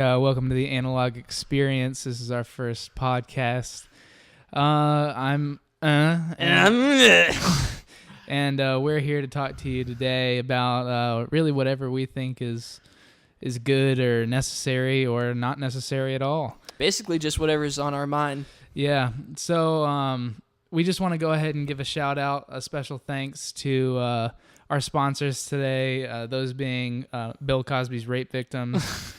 Welcome to the Analog Experience. This is our first podcast. And we're here to talk to you today about really whatever we think is good or necessary or not necessary at all. Basically, just whatever's on our mind. Yeah. So we just want to go ahead and give a shout out, a special thanks to our sponsors today. Those being Bill Cosby's rape victims.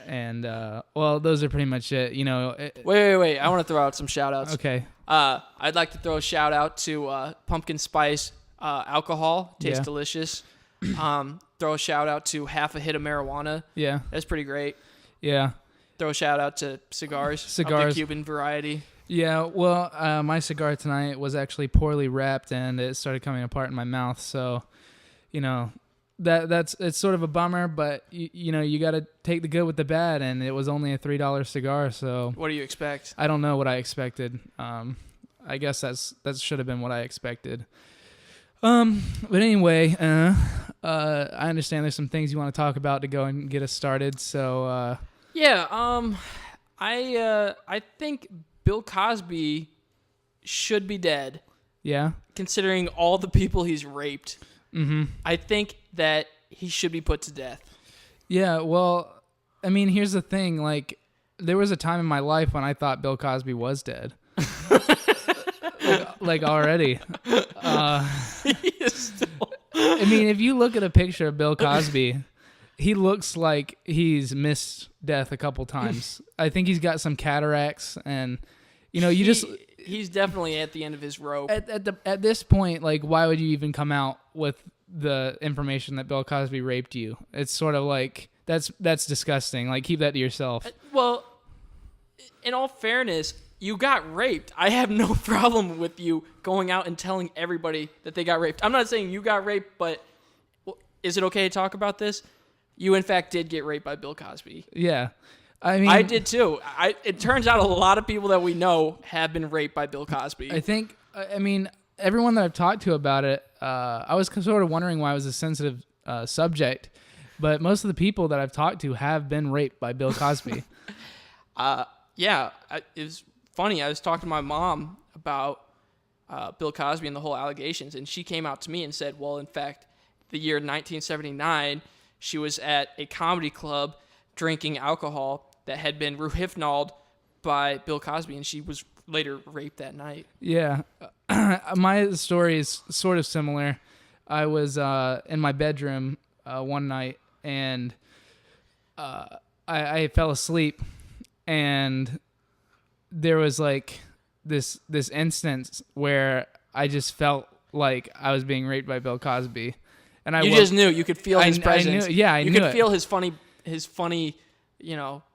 And, those are pretty much it. You know. Wait. I want to throw out some shout-outs. Okay. I'd like to throw a shout-out to Pumpkin Spice alcohol. Tastes delicious. Throw a shout-out to Half a Hit of Marijuana. Yeah. That's pretty great. Yeah. Throw a shout-out to cigars. Of the Cuban variety. Yeah, well, my cigar tonight was actually poorly wrapped, and it started coming apart in my mouth. So, you know, it's sort of a bummer, but you got to take the good with the bad, and it was only a $3 cigar. So, what do you expect? I don't know what I expected. I guess that should have been what I expected. But anyway, I understand there's some things you want to talk about to go and get us started. So, I think Bill Cosby should be dead. Yeah. Considering all the people he's raped. Mm-hmm. I think that he should be put to death. Yeah, well, I mean, here's the thing. Like, there was a time in my life when I thought Bill Cosby was dead. like already. I mean, if you look at a picture of Bill Cosby, he looks like he's missed death a couple times. I think he's got some cataracts, and he's definitely at the end of his rope. At this point, like, why would you even come out with the information that Bill Cosby raped you? It's sort of like that's disgusting. Like, keep that to yourself. Well, in all fairness, you got raped. I have no problem with you going out and telling everybody that they got raped. I'm not saying you got raped, but is it okay to talk about this? You, in fact, did get raped by Bill Cosby. Yeah. I mean, I did too. It turns out a lot of people that we know have been raped by Bill Cosby. I mean, everyone that I've talked to about it, I was sort of wondering why it was a sensitive subject, but most of the people that I've talked to have been raped by Bill Cosby. It was funny. I was talking to my mom about Bill Cosby and the whole allegations, and she came out to me and said, well, in fact, the year 1979, she was at a comedy club drinking alcohol that had been rehypnoled by Bill Cosby, and she was later raped that night. Yeah. My story is sort of similar. I was in my bedroom one night, and I fell asleep, and there was like this instance where I just felt like I was being raped by Bill Cosby. And you just knew. You could feel his presence. I knew You could feel his funny,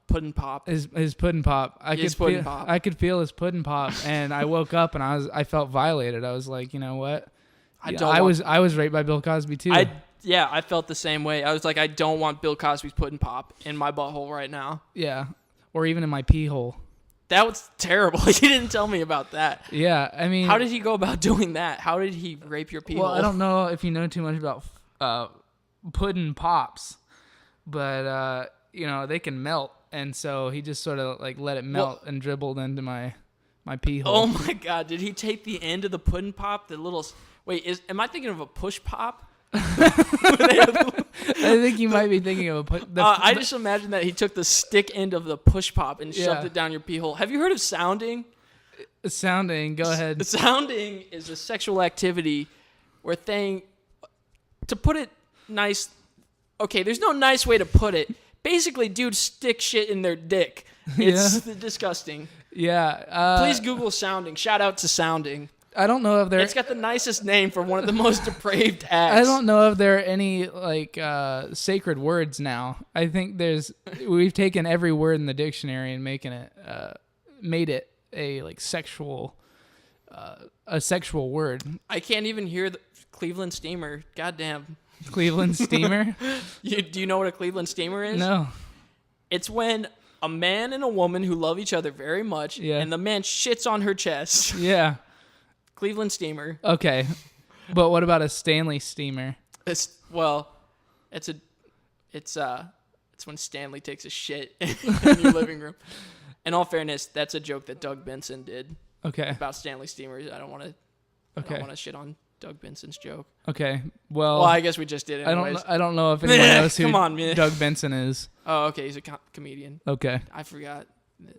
pudding pop. His pudding pop. I could feel his pudding pop, and I woke up and I felt violated. I was like, you know what? I was raped by Bill Cosby too. I felt the same way. I was like, I don't want Bill Cosby's pudding pop in my butthole right now. Yeah, or even in my pee hole. That was terrible. You didn't tell me about that. Yeah, I mean, how did he go about doing that? How did he rape your pee hole? Well, I don't know if you know too much about pudding pops, but they can melt, and so he just sort of like let it melt and dribbled into my pee hole. Oh my God! Did he take the end of the pudding pop? Am I thinking of a push pop? I think you might be thinking of I just imagine that he took the stick end of the push pop and shoved it down your pee hole. Have you heard of sounding? Sounding, go ahead. Sounding is a sexual activity where to put it nice, okay, there's no nice way to put it. Basically, dudes stick shit in their dick. It's disgusting. Yeah. Please Google sounding. Shout out to sounding. I don't know if it's got the nicest name for one of the most depraved acts. I don't know if there are any sacred words now. I think we've taken every word in the dictionary and made it a sexual word. I can't even hear the Cleveland steamer. Goddamn. Cleveland steamer? Do you know what a Cleveland steamer is? No. It's when a man and a woman who love each other very much, and the man shits on her chest. Yeah. Cleveland steamer. Okay. But what about a Stanley steamer? It's That's when Stanley takes a shit in your living room. In all fairness, that's a joke that Doug Benson did Okay. about Stanley steamers. I don't want to shit on Doug Benson's joke. Okay. Well, I guess we just did anyways. I don't know if anyone knows who Come on, man. Doug Benson is. Oh, okay. He's a comedian. Okay. I forgot.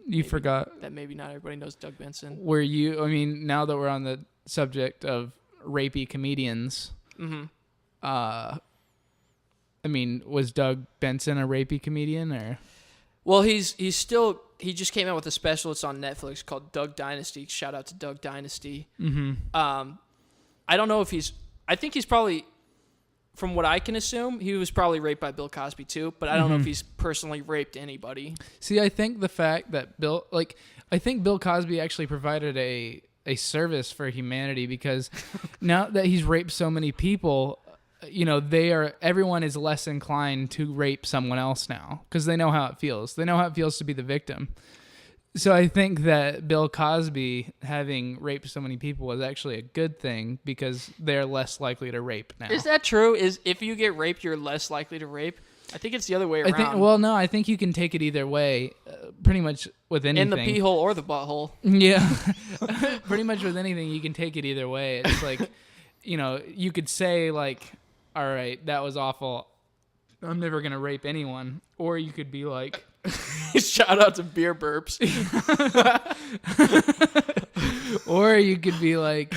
You forgot. That maybe not everybody knows Doug Benson. Were you, I mean, now that we're on the subject of rapey comedians, I mean, was Doug Benson a rapey comedian or? Well, he just came out with a special. It's on Netflix called Doug Dynasty. Shout out to Doug Dynasty. I don't know if I think he's probably, from what I can assume, he was probably raped by Bill Cosby too, but I don't know if he's personally raped anybody. See, I think the fact that I think Bill Cosby actually provided a service for humanity, because now that he's raped so many people, you know, everyone is less inclined to rape someone else now because they know how it feels. They know how it feels to be the victim. So I think that Bill Cosby having raped so many people was actually a good thing because they're less likely to rape now. Is that true? Is if you get raped, you're less likely to rape? I think it's the other way around. I think you can take it either way, pretty much with anything. In the pee hole or the butthole. Yeah. Pretty much with anything, you can take it either way. It's like, you know, you could say like, all right, that was awful. I'm never going to rape anyone. Or you could be like... Shout out to beer burps. Or you could be like,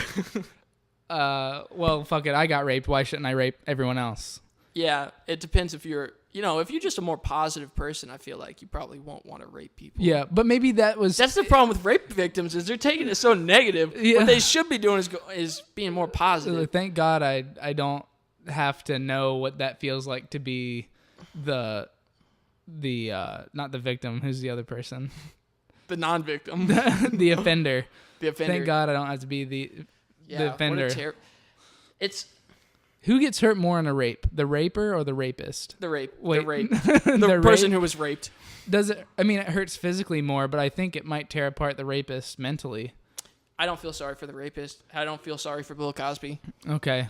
well, fuck it, I got raped. Why shouldn't I rape everyone else? Yeah, it depends if you're just a more positive person, I feel like you probably won't want to rape people. Yeah, but maybe that's the problem with rape victims is they're taking it so negative. Yeah. What they should be doing is being more positive. Thank God I don't have to know what that feels like to be the not the victim. Who's the other person? The non-victim. The offender. The offender. Thank God I don't have to be the offender. It's who gets hurt more in a rape, the raper or the rapist? The rape. Wait. The rape. The person who was raped. Does it? I mean, it hurts physically more, but I think it might tear apart the rapist mentally. I don't feel sorry for the rapist. I don't feel sorry for Bill Cosby. Okay.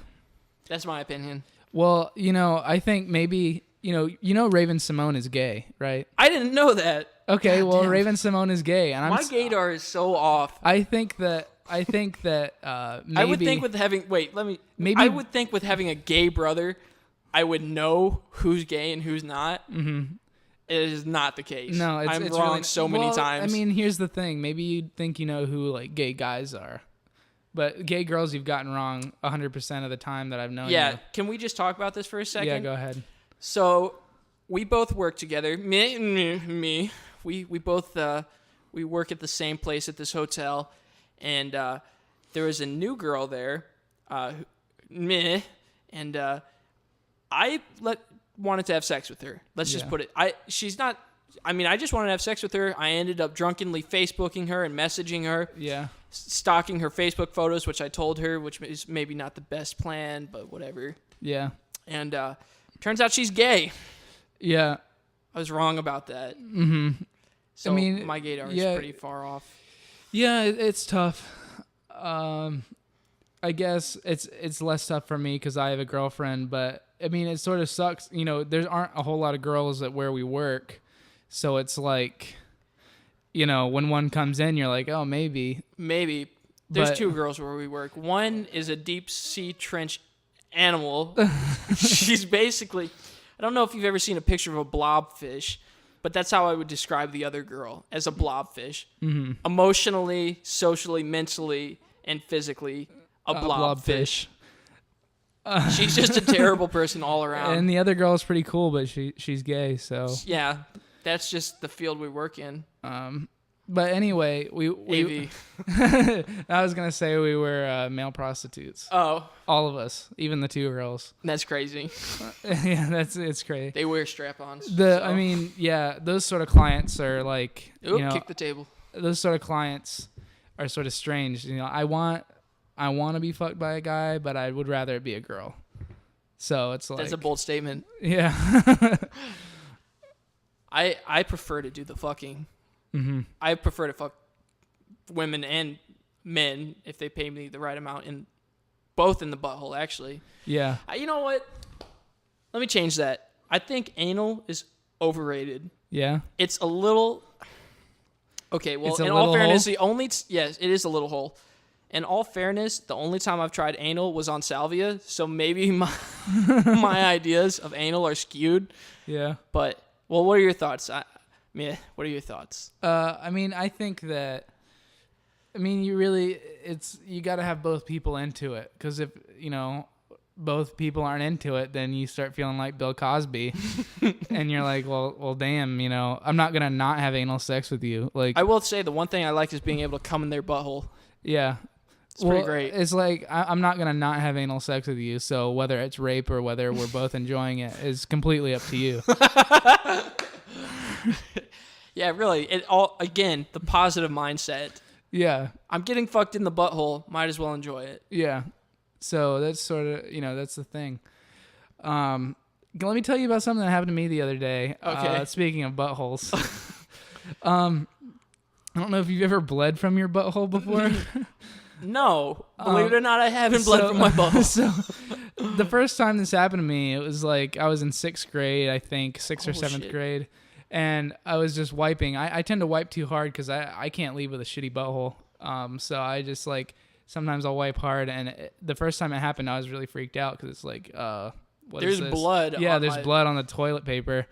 That's my opinion. Well, I think maybe, Raven Simone is gay, right? I didn't know that. Okay, God well, damn. Raven Simone is gay, and my gaydar is so off. I think that maybe I would think with having I would think with having a gay brother, I would know who's gay and who's not. Mm-hmm. It is not the case. No, I'm it's wrong really, so many times. I mean, here's the thing. Maybe you'd think you know who like gay guys are, but gay girls you've gotten wrong 100% of the time that I've known. Yeah, you. Can we just talk about this for a second? Yeah, go ahead. So we both work together. Me. We both we work at the same place at this hotel, and there was a new girl there, and I wanted to have sex with her. Let's just put it. She's not. I mean, I just wanted to have sex with her. I ended up drunkenly Facebooking her and messaging her. Yeah. Stalking her Facebook photos, which I told her, which is maybe not the best plan, but whatever. Yeah. And turns out she's gay. Yeah. I was wrong about that. Mm-hmm. So my gaydar is pretty far off. Yeah, it's tough. I guess it's less tough for me because I have a girlfriend, but I mean, it sort of sucks. There aren't a whole lot of girls at where we work, so it's like, when one comes in, you're like, oh, maybe. There's two girls where we work. One is a deep sea trench animal. She's basically, I don't know if you've ever seen a picture of a blobfish, but that's how I would describe the other girl, as a blobfish. Mm-hmm. Emotionally, socially, mentally, and physically, a blobfish. She's just a terrible person all around. And the other girl is pretty cool, but she's gay, so. Yeah, that's just the field we work in. But anyway, we AV. I was gonna say we were male prostitutes. Oh, all of us, even the two girls. That's crazy. Yeah, it's crazy. They wear strap-ons. I mean, yeah, those sort of clients are like, kick the table. Those sort of clients are sort of strange. I want to be fucked by a guy, but I would rather it be a girl. So it's like, that's a bold statement. Yeah. I prefer to do the fucking. Mm-hmm. I prefer to fuck women and men if they pay me the right amount, both in the butthole, actually. Yeah. You know what? Let me change that. I think anal is overrated. Yeah. It's a little. Okay, well, in all fairness, yes, it is a little hole. In all fairness, the only time I've tried anal was on salvia, so maybe my ideas of anal are skewed. Yeah. But well, what are your thoughts? What are your thoughts? I mean, I think that. I mean, you got to have both people into it, because if both people aren't into it, then you start feeling like Bill Cosby, and you're like, well, damn, I'm not gonna not have anal sex with you. Like, I will say the one thing I like is being able to come in their butthole. Yeah, it's pretty great. It's like I'm not gonna not have anal sex with you. So whether it's rape or whether we're both enjoying it is completely up to you. Yeah, really. It all again the positive mindset. Yeah, I'm getting fucked in the butthole. Might as well enjoy it. Yeah. So that's sort of, that's the thing. Let me tell you about something that happened to me the other day. Okay. Speaking of buttholes. I don't know if you've ever bled from your butthole before. No. Believe it or not, I haven't bled from my butthole. So the first time this happened to me, it was like I was in 6th grade, I think, 6th or 7th grade. And I was just wiping. I tend to wipe too hard because I can't leave with a shitty butthole. So I just like... Sometimes I'll wipe hard, and the first time it happened, I was really freaked out because it's like, what is this? There's blood. Yeah, there's blood on the toilet paper.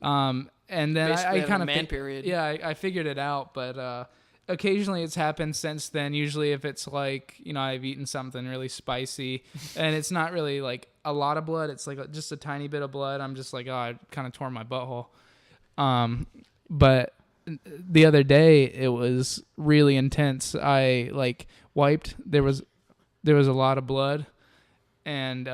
And then I kind of period. Yeah, I figured it out, but occasionally it's happened since then. Usually, if it's like I've eaten something really spicy, and it's not really like a lot of blood, it's like just a tiny bit of blood. I'm just like, oh, I kind of tore my butthole. But the other day it was really intense. I like wiped. There was a lot of blood, and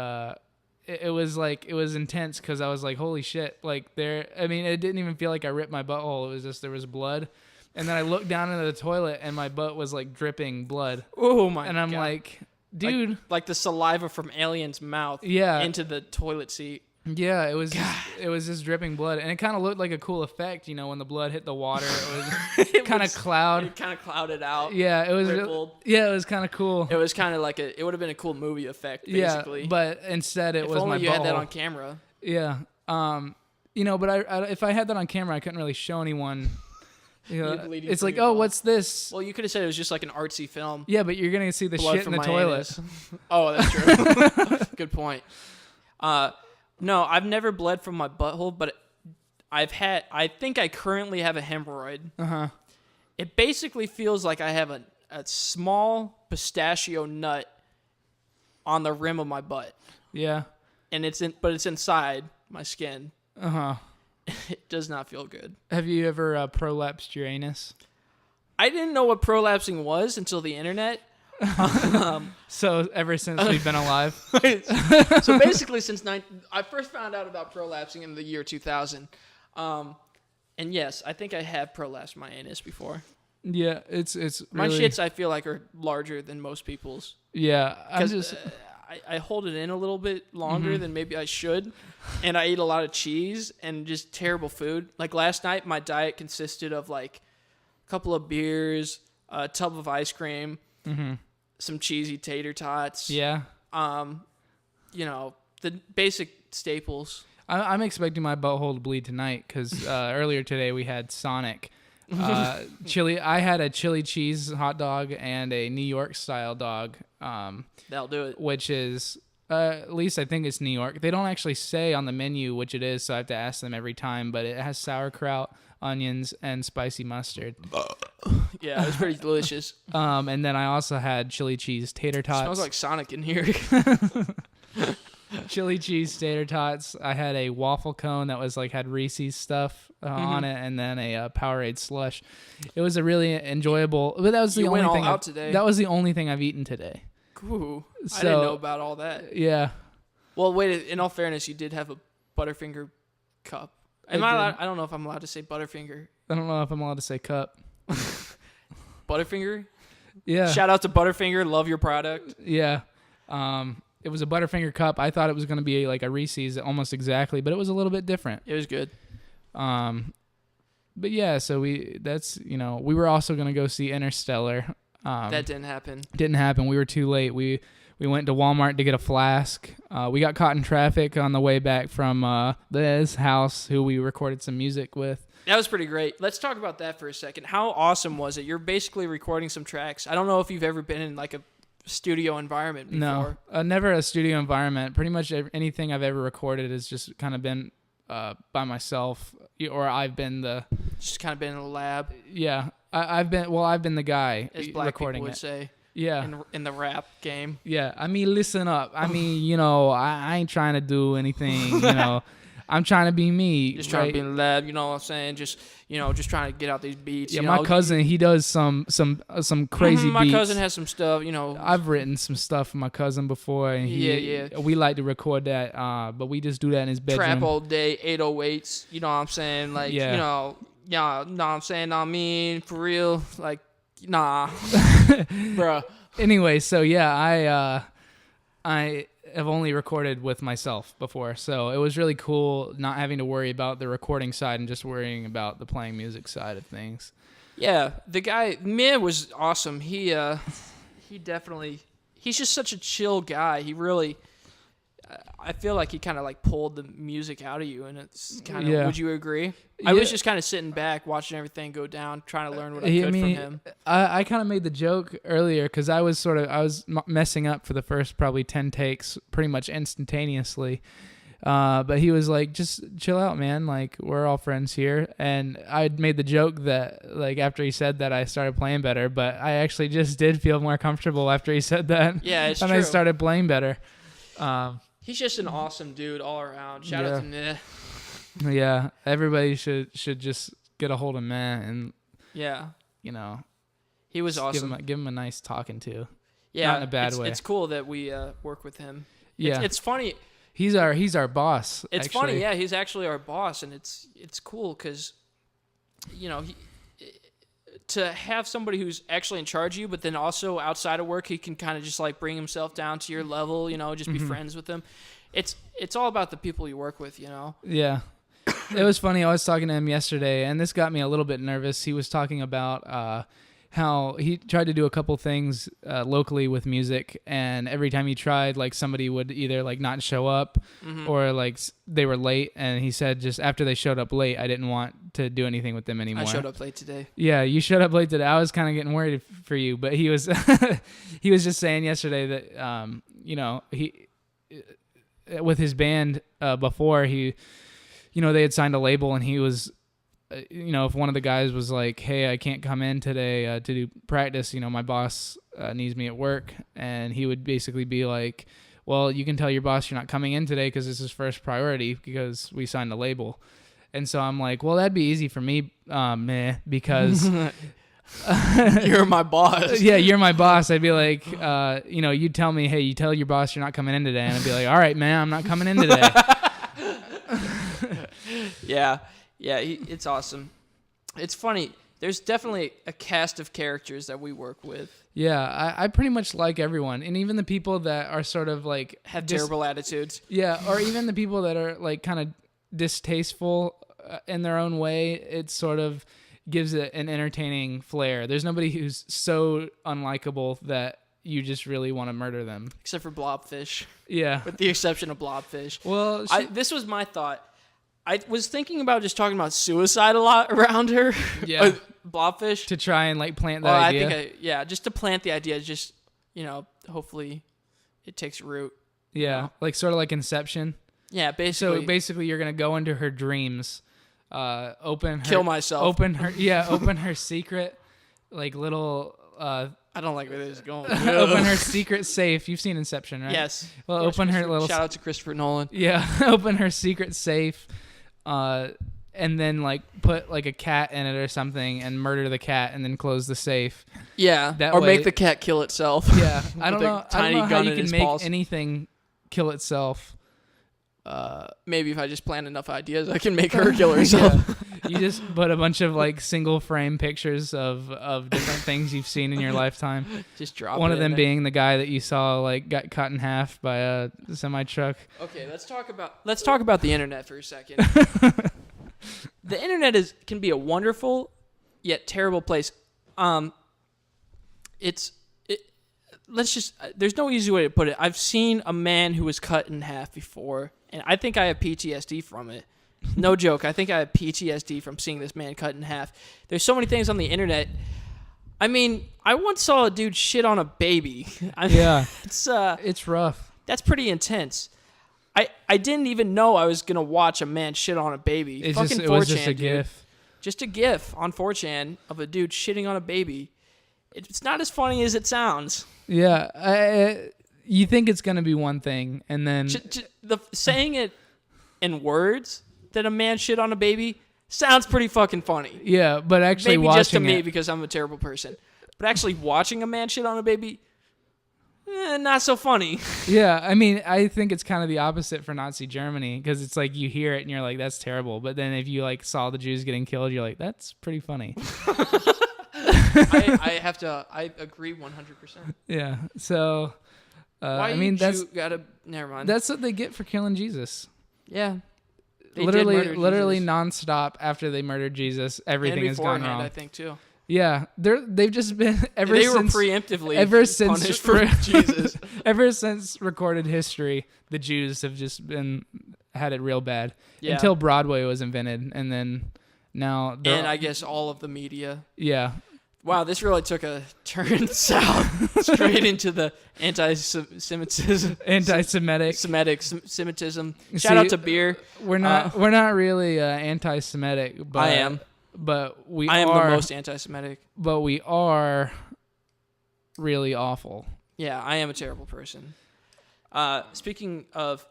it was intense because I was like, holy shit! Like it didn't even feel like I ripped my butthole. It was just there was blood, and then I looked down into the toilet and my butt was like dripping blood. Oh my! And I'm God. like, dude, like the saliva from Alien's mouth. Yeah. Into the toilet seat. Yeah, it was just dripping blood, and it kind of looked like a cool effect, when the blood hit the water. It was kind of cloud. It kind of clouded out. Yeah, it was. It was kind of cool. It was kind of like it would have been a cool movie effect, basically. Yeah, but instead it was my butthole. If only you had that on camera. Yeah. But I if I had that on camera, I couldn't really show anyone. It's like, oh, what's this? Well, you could have said it was just like an artsy film. Yeah, but you're gonna see the blood shit in the toilet. Oh, that's true. Good point. No, I've never bled from my butthole, but I think I currently have a hemorrhoid. Uh-huh. It basically feels like I have a small pistachio nut on the rim of my butt. Yeah. And it's inside my skin. Uh-huh. It does not feel good. Have you ever prolapsed your anus? I didn't know what prolapsing was until the internet. So ever since we've been alive. So basically I first found out about prolapsing in the year 2000. And yes, I think I have prolapsed my anus before. Yeah, it's my really... shits I feel like are larger than most people's. Yeah, because I hold it in a little bit longer than maybe I should, and I eat a lot of cheese and just terrible food. Like last night, my diet consisted of like a couple of beers, a tub of ice cream, some cheesy tater tots. Yeah. The basic staples. I'm expecting my butthole to bleed tonight because earlier today we had Sonic. Chili. I had a chili cheese hot dog and a New York style dog. That'll do it. Which is, at least I think it's New York. They don't actually say on the menu which it is, so I have to ask them every time. But it has sauerkraut, onions, and spicy mustard. Yeah, it was pretty delicious. And then I also had chili cheese tater tots. Smells like Sonic in here. Chili cheese tater tots. I had a waffle cone that was had Reese's stuff on it, and then a Powerade slush. It was a really enjoyable. But that was the only thing. That was the only thing I've eaten today. Ooh, so, I didn't know about all that. Yeah. Well, wait. In all fairness, you did have a Butterfinger cup. I don't know if I'm allowed to say Butterfinger. I don't know if I'm allowed to say cup. Butterfinger. Yeah. Shout out to Butterfinger. Love your product. Yeah. It was a Butterfinger cup. I thought it was going to be like a Reese's almost exactly, but it was a little bit different. It was good. But yeah, so we were also going to go see Interstellar. That didn't happen. Didn't happen. We were too late. We We went to Walmart to get a flask. We got caught in traffic on the way back from this house, who we recorded some music with. That was pretty great. Let's talk about that for a second. How awesome was it? You're basically recording some tracks. I don't know if you've ever been in like a studio environment before. No, never a studio environment. Pretty much anything I've ever recorded has just kind of been by myself, or I've been just kind of been in a lab. Yeah, I've been the guy as black recording people would it. say. Yeah, in the rap game. Yeah, I mean, listen up. I mean, I ain't trying to do anything. I'm trying to be me. Just trying to be in the lab. You know what I'm saying? Just just trying to get out these beats. Yeah, my cousin, he does some crazy my beats. My cousin has some stuff. I've written some stuff for my cousin before, and we like to record that. But we just do that in his bedroom. Trap all day, 808s. You know what I'm saying? Like, yeah, know what I'm saying? I mean, for real, like. Nah, bruh. Anyway, so yeah, I have only recorded with myself before, so it was really cool not having to worry about the recording side and just worrying about the playing music side of things. Yeah, the guy, man, was awesome. He definitely, he's just such a chill guy. He really, I feel like he kind of like pulled the music out of you, and it's kind of. Would you agree? Yeah. I was just kind of sitting back, watching everything go down, trying to learn what I could from him. I kind of made the joke earlier because I was messing up for the first probably 10 takes, pretty much instantaneously. But he was like, "Just chill out, man. Like, we're all friends here." And I made the joke that, like, after he said that, I started playing better. But I actually just did feel more comfortable after he said that. Yeah, it's true. And I started playing better. He's just an awesome dude all around. Shout out to Meh. Yeah, everybody should just get a hold of Meh and he was awesome. Give him a nice talking to. Yeah, not in a bad way. It's cool that we work with him. Yeah, it's funny. He's our boss. It's funny, yeah. He's actually our boss, and it's cool because to have somebody who's actually in charge of you, but then also outside of work, he can kind of just like bring himself down to your level, just be friends with them. It's all about the people you work with, Yeah. It was funny. I was talking to him yesterday, and this got me a little bit nervous. He was talking about how he tried to do a couple things locally with music, and every time he tried, like, somebody would either like not show up or like they were late, and he said just after they showed up late, I didn't want to do anything with them anymore. I showed up late today. Yeah, you showed up late today. I was kind of getting worried for you, but he was he was just saying yesterday that he with his band before he they had signed a label, and he was if one of the guys was like, "Hey, I can't come in today to do practice, my boss needs me at work," and he would basically be like, "Well, you can tell your boss you're not coming in today because this is first priority because we signed a label." And so I'm like, "Well, that'd be easy for me, because you're my boss." Yeah, you're my boss. I'd be like, you'd tell me, "Hey, you tell your boss you're not coming in today," and I'd be like, "All right, man, I'm not coming in today." Yeah, it's awesome. It's funny. There's definitely a cast of characters that we work with. Yeah, I pretty much like everyone, and even the people that are sort of like have terrible attitudes. Yeah, or even the people that are like kind of distasteful in their own way. It sort of gives it an entertaining flair. There's nobody who's so unlikable that you just really want to murder them. Except for Blobfish. Yeah. With the exception of Blobfish. Well, this was my thought. I was thinking about just talking about suicide a lot around her. Yeah. Blobfish. To try and like plant that idea. I think just to plant the idea, just, hopefully it takes root. Yeah. Like sort of like Inception. Yeah, basically. So basically you're going to go into her dreams, open her. Kill myself. Open her secret, like little, I don't like where this is going. Open her secret safe. You've seen Inception, right? Yes. Well, open her little. Shout out to Christopher Nolan. Yeah, open her secret safe, and then like put like a cat in it or something, and murder the cat, and then close the safe. Yeah. That or way, make the cat kill itself. Yeah, I don't know. Tiny how gun you in can his make balls. anything kill itself. Maybe if I just plan enough ideas, I can make her kill herself. Yeah. You just put a bunch of like single frame pictures of different things you've seen in your lifetime. Just drop one it of them in being the guy that you saw like got cut in half by a semi truck. Okay, let's talk about the internet for a second. The internet can be a wonderful yet terrible place. there's no easy way to put it. I've seen a man who was cut in half before, and I think I have PTSD from it. No joke. I think I have PTSD from seeing this man cut in half. There's so many things on the internet. I mean, I once saw a dude shit on a baby. Yeah. It's rough. That's pretty intense. I didn't even know I was going to watch a man shit on a baby. It was just a GIF. Just a GIF on 4chan of a dude shitting on a baby. It's not as funny as it sounds. Yeah. You think it's going to be one thing, and then... saying it in words that a man shit on a baby sounds pretty fucking funny. Yeah, but actually maybe watching just to me because I'm a terrible person. But actually watching a man shit on a baby, not so funny. Yeah, I mean, I think it's kind of the opposite for Nazi Germany, because it's like you hear it and you're like, that's terrible. But then if you like saw the Jews getting killed, you're like, that's pretty funny. I agree 100%. Yeah, so why I mean, never mind. That's what they get for killing Jesus. Yeah. Literally nonstop after they murdered Jesus, everything has gone wrong. I think too. Yeah, they've just been they were preemptively punished for Jesus. Ever since recorded history, the Jews have just had it real bad until Broadway was invented, and then now I guess all of the media. Yeah. Wow, this really took a turn south, straight into the anti-Semitism. Semitism. Shout out to beer. We're not really anti-Semitic, but I am. But I am the most anti-Semitic. But we are really awful. Yeah, I am a terrible person. Speaking of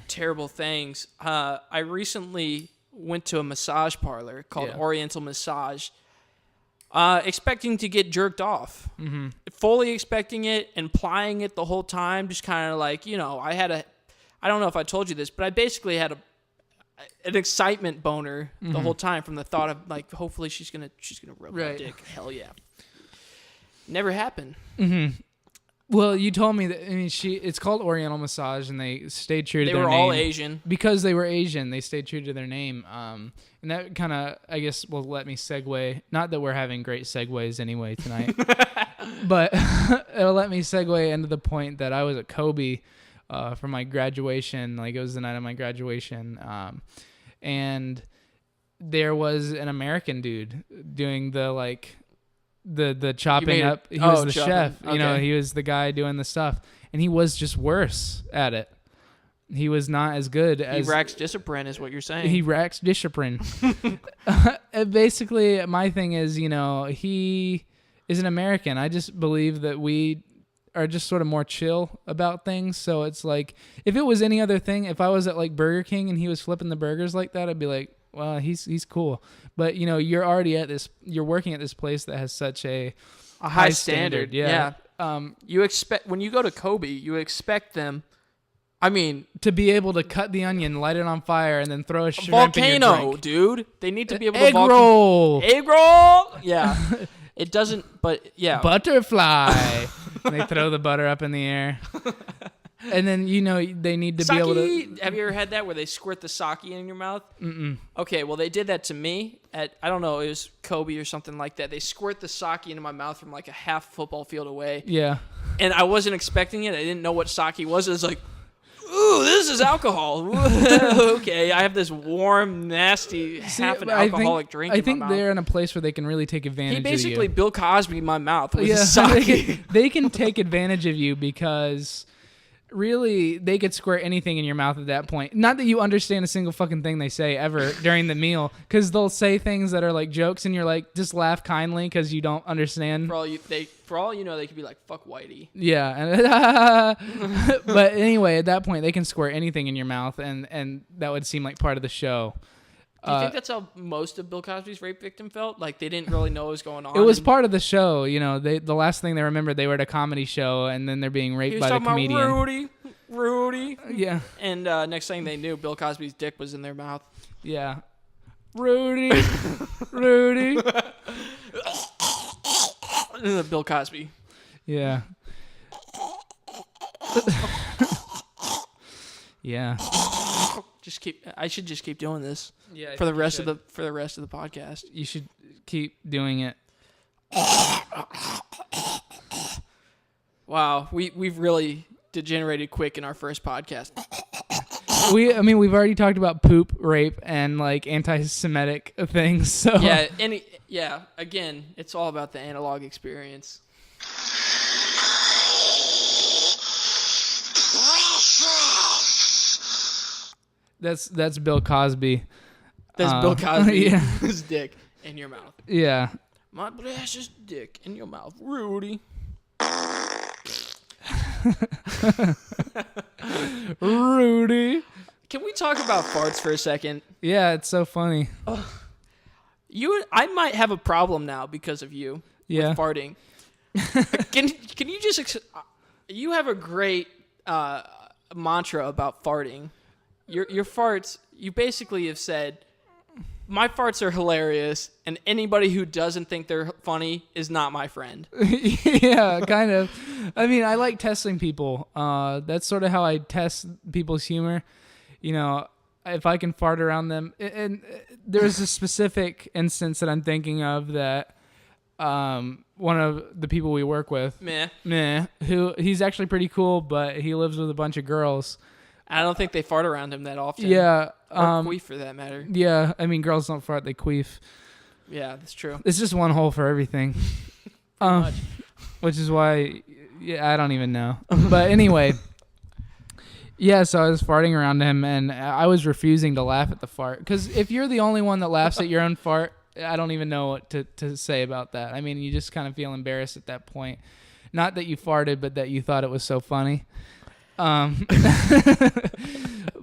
terrible things, I recently went to a massage parlor called Oriental Massage. Expecting to get jerked off. Mm-hmm. Fully expecting it, implying it the whole time, just kind of like, I don't know if I told you this, but I basically had an excitement boner the whole time from the thought of like, hopefully she's gonna rub my dick. Hell yeah. Never happened. Mm-hmm. Well, you told me that. I mean, it's called Oriental Massage, and they stayed true to their name. They were all Asian. Because they were Asian, they stayed true to their name. And that kind of, I guess, will let me segue. Not that we're having great segues anyway tonight, but it'll let me segue into the point that I was at Kobe for my graduation. Like, it was the night of my graduation, and there was an American dude doing the chopping up. He was the chef. Okay. He was the guy doing the stuff, and he was just worse at it. He was not as good as... He racks discipline is what you're saying. He racks discipline. Basically, my thing is, he is an American. I just believe that we are just sort of more chill about things. So it's like, if it was any other thing, if I was at like Burger King and he was flipping the burgers like that, I'd be like, well, he's cool. But you're already you're working at this place that has such a high standard. Yeah. You expect, when you go to Kobe, you expect them, to be able to cut the onion, light it on fire, and then throw a shrimp volcano, in your drink. Dude. They need to be able to egg roll. Yeah. It doesn't, but yeah. Butterfly. And they throw the butter up in the air. And then, they need to sake, be able to... Have you ever had that where they squirt the sake in your mouth? Mm-mm. Okay, well, they did that to me at, I don't know, it was Kobe or something like that. They squirt the sake into my mouth from like a half football field away. Yeah. And I wasn't expecting it. I didn't know what sake was. It was like, ooh, this is alcohol. Okay, I have this warm, nasty, half an alcoholic drink in my mouth. I think they're in a place where they can really take advantage of you. He basically Bill Cosby in my mouth with his sake. They can take advantage of you because... Really, they could squirt anything in your mouth at that point. Not that you understand a single fucking thing they say ever during the meal, because they'll say things that are like jokes, and you're like, just laugh kindly because you don't understand. For all you know, they could be like, "Fuck Whitey." Yeah, but anyway, at that point, they can squirt anything in your mouth, and that would seem like part of the show. Do you think that's how most of Bill Cosby's rape victim felt? Like, they didn't really know what was going on? It was part of the show. The last thing they remembered, they were at a comedy show, and then they're being raped by the comedian. He was talking about Rudy. Yeah. And next thing they knew, Bill Cosby's dick was in their mouth. Yeah. Rudy. Bill Cosby. Yeah. Yeah. I should just keep doing this. Yeah, for the rest of the podcast. You should keep doing it. Wow, we've really degenerated quick in our first podcast. We've already talked about poop, rape, and like anti-Semitic things. So again, it's all about the analog experience. That's Bill Cosby. That's Bill Cosby. Yeah. His dick in your mouth. Yeah. My precious dick in your mouth, Rudy. Rudy. Can we talk about farts for a second? Yeah, it's so funny. I might have a problem now because of you with farting. Can you just you have a great mantra about farting. Your farts, you basically have said, my farts are hilarious, and anybody who doesn't think they're funny is not my friend. Yeah, kind of. I mean, I like testing people. That's sort of how I test people's humor. You know, if I can fart around them. And there's a specific instance that I'm thinking of that one of the people we work with, he's actually pretty cool, but he lives with a bunch of girls. I don't think they fart around him that often. Yeah. Or queef for that matter. Yeah, I mean, girls don't fart, they queef. Yeah, that's true. It's just one hole for everything. Much. Which is why, I don't even know. But anyway, so I was farting around him, and I was refusing to laugh at the fart. Because if you're the only one that laughs at your own fart, I don't even know what to say about that. I mean, you just kind of feel embarrassed at that point. Not that you farted, but that you thought it was so funny.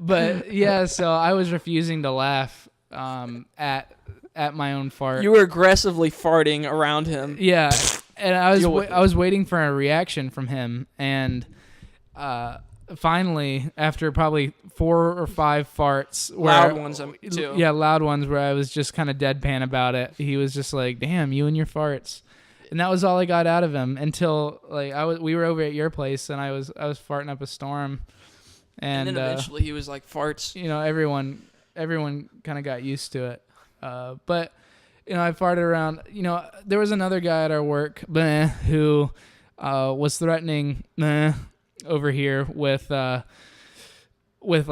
But yeah, so I was refusing to laugh at my own fart. You were aggressively farting around him. Yeah, and I was waiting for a reaction from him, and finally, after probably 4 or 5 farts, loud ones too. Yeah, loud ones where I was just kind of deadpan about it. He was just like, "Damn, you and your farts." And that was all I got out of him until we were over at your place, and I was farting up a storm, and then eventually he was like, farts. You know, everyone kind of got used to it, but you know, I farted around. You know, there was another guy at our work who was threatening over here with like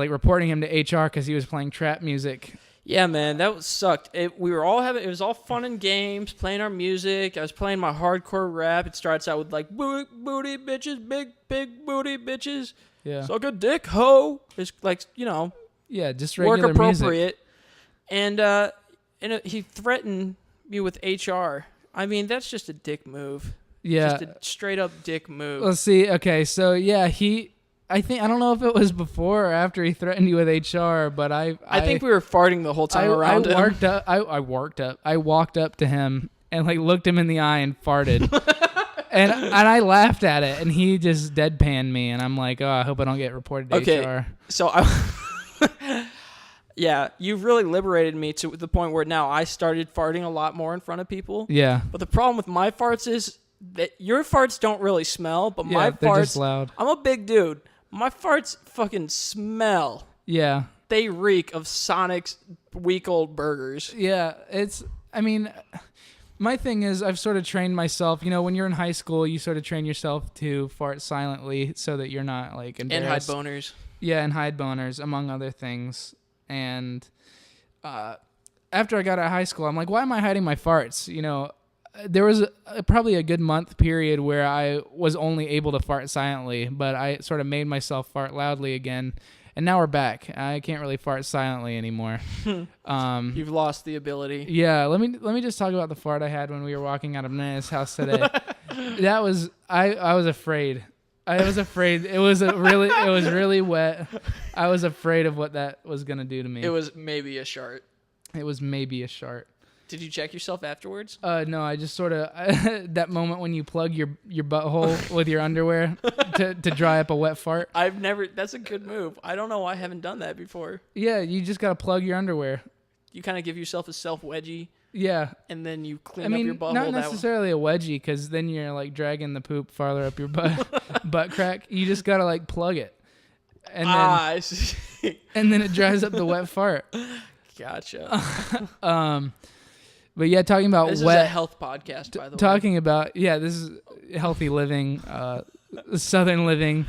reporting him to HR because he was playing trap music. Yeah, man, that sucked. It was all fun and games, playing our music. I was playing my hardcore rap. It starts out with like booty bitches, big booty bitches. Yeah. Suck a dick, ho. It's like, you know. Yeah, just regular work appropriate. Music. And he threatened me with HR. I mean, that's just a dick move. Yeah. Just a straight up dick move. Let's see. Okay, so yeah, I don't know if it was before or after he threatened you with HR, but I think we were farting the whole time around him. I walked up to him and like looked him in the eye and farted. and I laughed at it, and he just deadpanned me, and I'm like, "Oh, I hope I don't get reported to HR." So yeah, you've really liberated me to the point where now I started farting a lot more in front of people. Yeah. But the problem with my farts is that your farts don't really smell, but my farts, they're just loud. I'm a big dude. My farts fucking smell. Yeah. They reek of Sonic's week-old burgers. Yeah, my thing is I've sort of trained myself. You know, when you're in high school, you sort of train yourself to fart silently so that you're not like embarrassed. And hide boners. Yeah, and hide boners, among other things. And after I got out of high school, I'm like, why am I hiding my farts? You know, there was probably a good month period where I was only able to fart silently, but I sort of made myself fart loudly again. And now we're back. I can't really fart silently anymore. You've lost the ability. Yeah, let me just talk about the fart I had when we were walking out of Nana's house today. That was I was afraid. I was afraid. It was really wet. I was afraid of what that was gonna do to me. It was maybe a shart. It was maybe a shart. Did you check yourself afterwards? No, I just sort of that moment when you plug your butthole with your underwear to dry up a wet fart. That's a good move. I don't know why I haven't done that before. Yeah, you just gotta plug your underwear. You kind of give yourself a self wedgie. Yeah. And then you clean up your butthole. Not necessarily a wedgie, because then you're like dragging the poop farther up your butt crack. You just gotta like plug it, and then I see. And then it dries up the wet fart. Gotcha. But yeah, talking about this wet. This is a health podcast, by the way. Talking about this is healthy living. Southern living.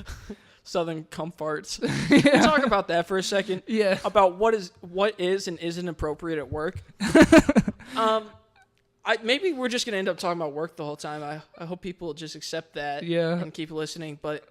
Southern comforts. We'll talk about that for a second. Yeah. About what is and isn't appropriate at work. Maybe we're just gonna end up talking about work the whole time. I hope people just accept that. Yeah. And keep listening. But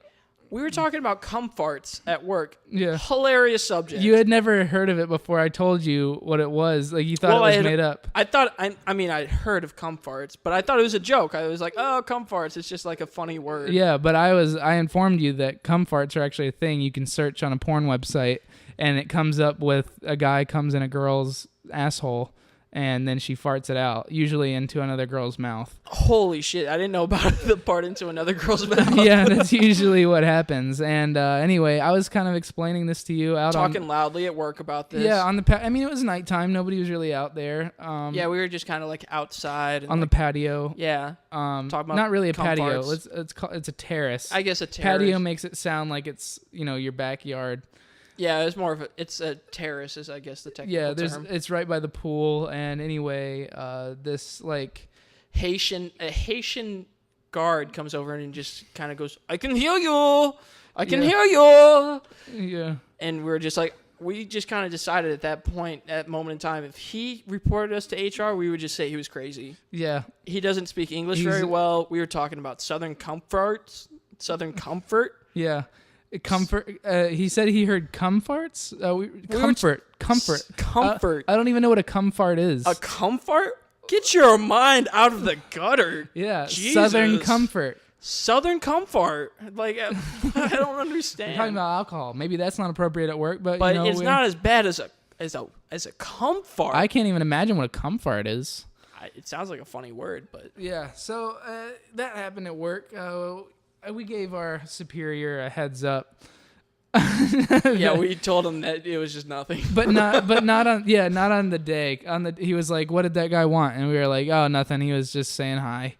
we were talking about cum farts at work. Yeah. Hilarious subject. You had never heard of it before I told you what it was. Like, you thought it was made up. I thought, I mean, I'd heard of cum farts, but I thought it was a joke. I was like, oh, cum farts. It's just like a funny word. Yeah, but I informed you that cum farts are actually a thing you can search on a porn website, and it comes up with a guy comes in a girl's asshole, and then she farts it out, usually into another girl's mouth. Holy shit. I didn't know about the part into another girl's mouth. Yeah, that's usually what happens. And anyway, I was kind of explaining this to you talking loudly at work about this. Yeah, I mean, it was nighttime. Nobody was really out there. Yeah, we were just kind of like outside. And on the patio. Yeah. Talking about not really a patio. It's a terrace. I guess a terrace. Patio makes it sound like it's, your backyard. Yeah, it's a terrace is, I guess, the technical term. It's right by the pool. And anyway, this like Haitian guard comes over and just kind of goes, I can hear you. I can hear you. Yeah. And we're just like, we just kind of decided at that point, at moment in time, if he reported us to HR, we would just say he was crazy. Yeah. He doesn't speak English very well. We were talking about Southern comfort. Yeah. Comfort. He said he heard cum farts. Comfort. I don't even know what a cum fart is. A cum fart? Get your mind out of the gutter. Yeah. Jesus. Southern comfort. Southern comfort. Like, I don't understand. You're talking about alcohol. Maybe that's not appropriate at work, but it's not as bad as a cum fart. I can't even imagine what a cum fart is. It sounds like a funny word, but yeah. So that happened at work. We gave our superior a heads up. Yeah, we told him that it was just nothing. but not on the day. He was like, "What did that guy want?" And we were like, "Oh, nothing. He was just saying hi."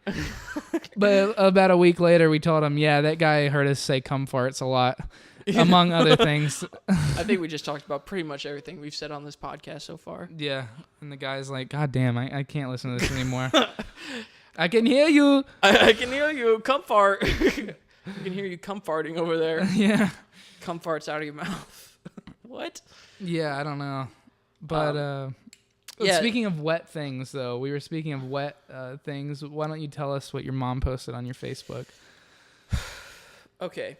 But about a week later, we told him, "Yeah, that guy heard us say cum farts a lot, among other things." I think we just talked about pretty much everything we've said on this podcast so far. Yeah, and the guy's like, "God damn, I can't listen to this anymore." I can hear you. I can hear you. Cum fart. I can hear you cum farting over there. Yeah. Cum farts out of your mouth. What? Yeah, I don't know. But speaking of wet things, though, we were speaking of wet things. Why don't you tell us what your mom posted on your Facebook? Okay.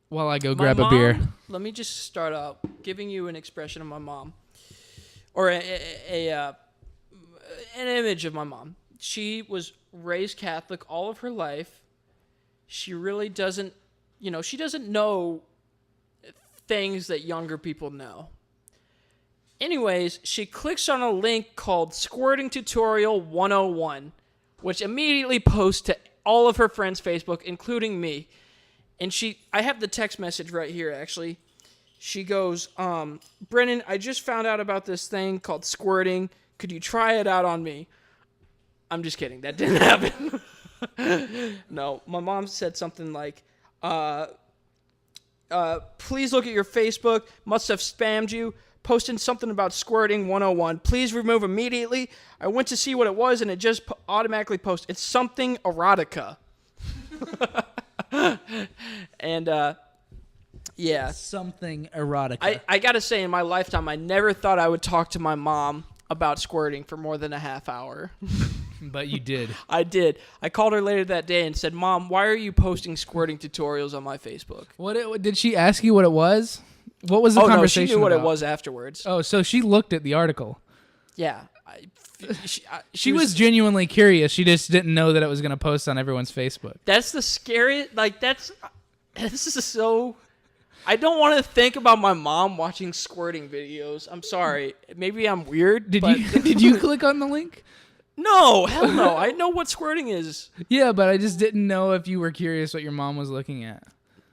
While I go grab a beer. Let me just start out giving you an expression of my mom. Or an image of my mom. She was raised Catholic all of her life. She really doesn't, she doesn't know things that younger people know. Anyways, she clicks on a link called Squirting Tutorial 101, which immediately posts to all of her friends' Facebook, including me. And I have the text message right here, actually. She goes, Brennan, I just found out about this thing called squirting. Could you try it out on me? I'm just kidding. That didn't happen. No, my mom said something like, please look at your Facebook. Must have spammed you. Posting something about squirting 101. Please remove immediately. I went to see what it was, and it just automatically posted. It's something erotica. And, yeah. Something erotica. I got to say, in my lifetime, I never thought I would talk to my mom about squirting for more than a half hour. But you did. I did. I called her later that day and said, Mom, why are you posting squirting tutorials on my Facebook? Did she ask you what it was? What was the conversation? No, she knew what about? it was afterwards. Oh, so she looked at the article. Yeah. She was genuinely curious. She just didn't know that it was going to post on everyone's Facebook. That's the scariest. This is so... I don't want to think about my mom watching squirting videos. I'm sorry. Maybe I'm weird. Did you click on the link? No, hell no. I know what squirting is. Yeah, but I just didn't know if you were curious what your mom was looking at.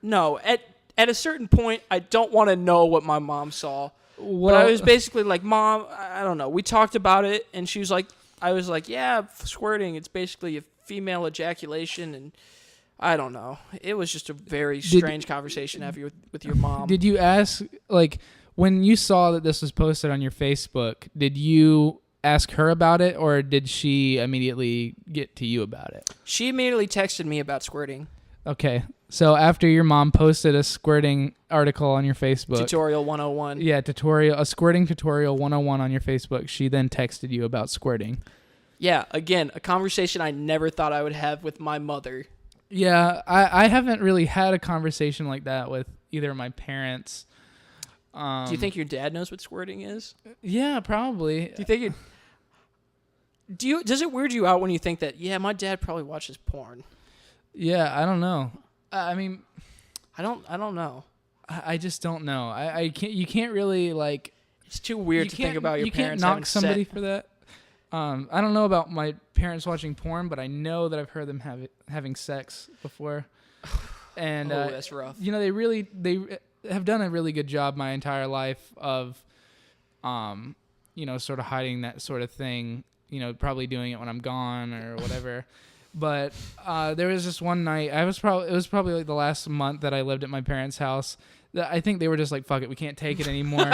No, at a certain point, I don't want to know what my mom saw. Well, but I was basically like, Mom, I don't know. We talked about it, and she was like, I was like, yeah, squirting. It's basically a female ejaculation, and I don't know. It was just a very strange conversation to have with your mom. Did you ask, when you saw that this was posted on your Facebook, did you ask her about it, or did she immediately get to you about it? She immediately texted me about squirting. Okay. So after your mom posted a squirting article on your Facebook, Tutorial 101. yeah, a squirting tutorial 101 on your Facebook, she then texted you about squirting. Yeah, again, a conversation I never thought I would have with my mother. Yeah, I haven't really had a conversation like that with either of my parents. Do you think your dad knows what squirting is? Yeah, probably. Do you think does it weird you out when you think that, yeah, my dad probably watches porn? Yeah, I don't know. I mean, I don't know. I just don't know. I can't. You can't really like. It's too weird to think about your parents. You can't knock somebody for that. I don't know about my parents watching porn, but I know that I've heard them having sex before. And that's rough. You know, they have done a really good job my entire life of, you know, sort of hiding that sort of thing. You know, probably doing it when I'm gone or whatever. But there was this one night. It was probably like the last month that I lived at my parents' house. I think they were just like, "Fuck it, we can't take it anymore.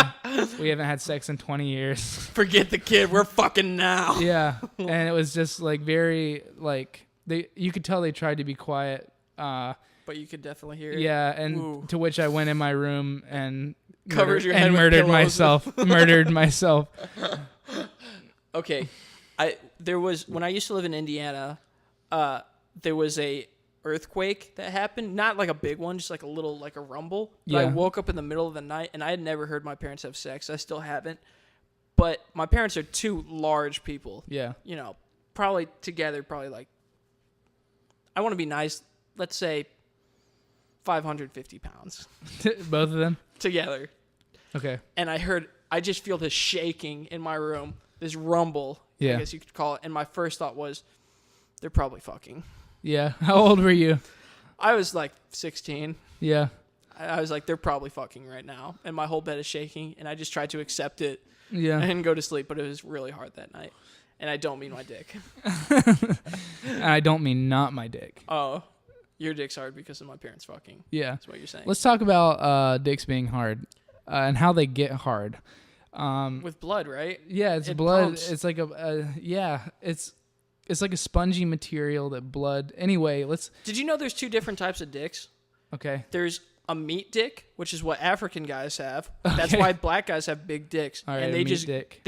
We haven't had sex in 20 years. Forget the kid. We're fucking now." Yeah, and it was just like very like you could tell they tried to be quiet. But you could definitely hear it. Yeah, and Ooh. To which I went in my room and Covered your head and with murdered pillows. myself. Murdered myself. Okay, when I used to live in Indiana, there was a earthquake that happened, not like a big one, just like a little, like a rumble. But I Yeah. woke up in the middle of the night, and I had never heard my parents have sex. I still haven't. But my parents are two large people. Yeah. You know, probably together, like, I want to be nice, let's say 550 pounds. Both of them? Together. Okay. And I just feel this shaking in my room, this rumble, Yeah. I guess you could call it. And my first thought was, they're probably fucking. Yeah. How old were you? I was like 16. Yeah. I was like, they're probably fucking right now. And my whole bed is shaking. And I just tried to accept it Yeah. and go to sleep. But it was really hard that night. And I don't mean my dick. And I don't mean not my dick. Oh, your dick's hard because of my parents fucking. Yeah. That's what you're saying. Let's talk about dicks being hard and how they get hard. With blood, right? Yeah, it's It blood. pumps. It's like it's like a spongy material that blood. Anyway, Did you know there's two different types of dicks? Okay. There's a meat dick, which is what African guys have. That's Okay. why black guys have big dicks. All right, and a they meat dick.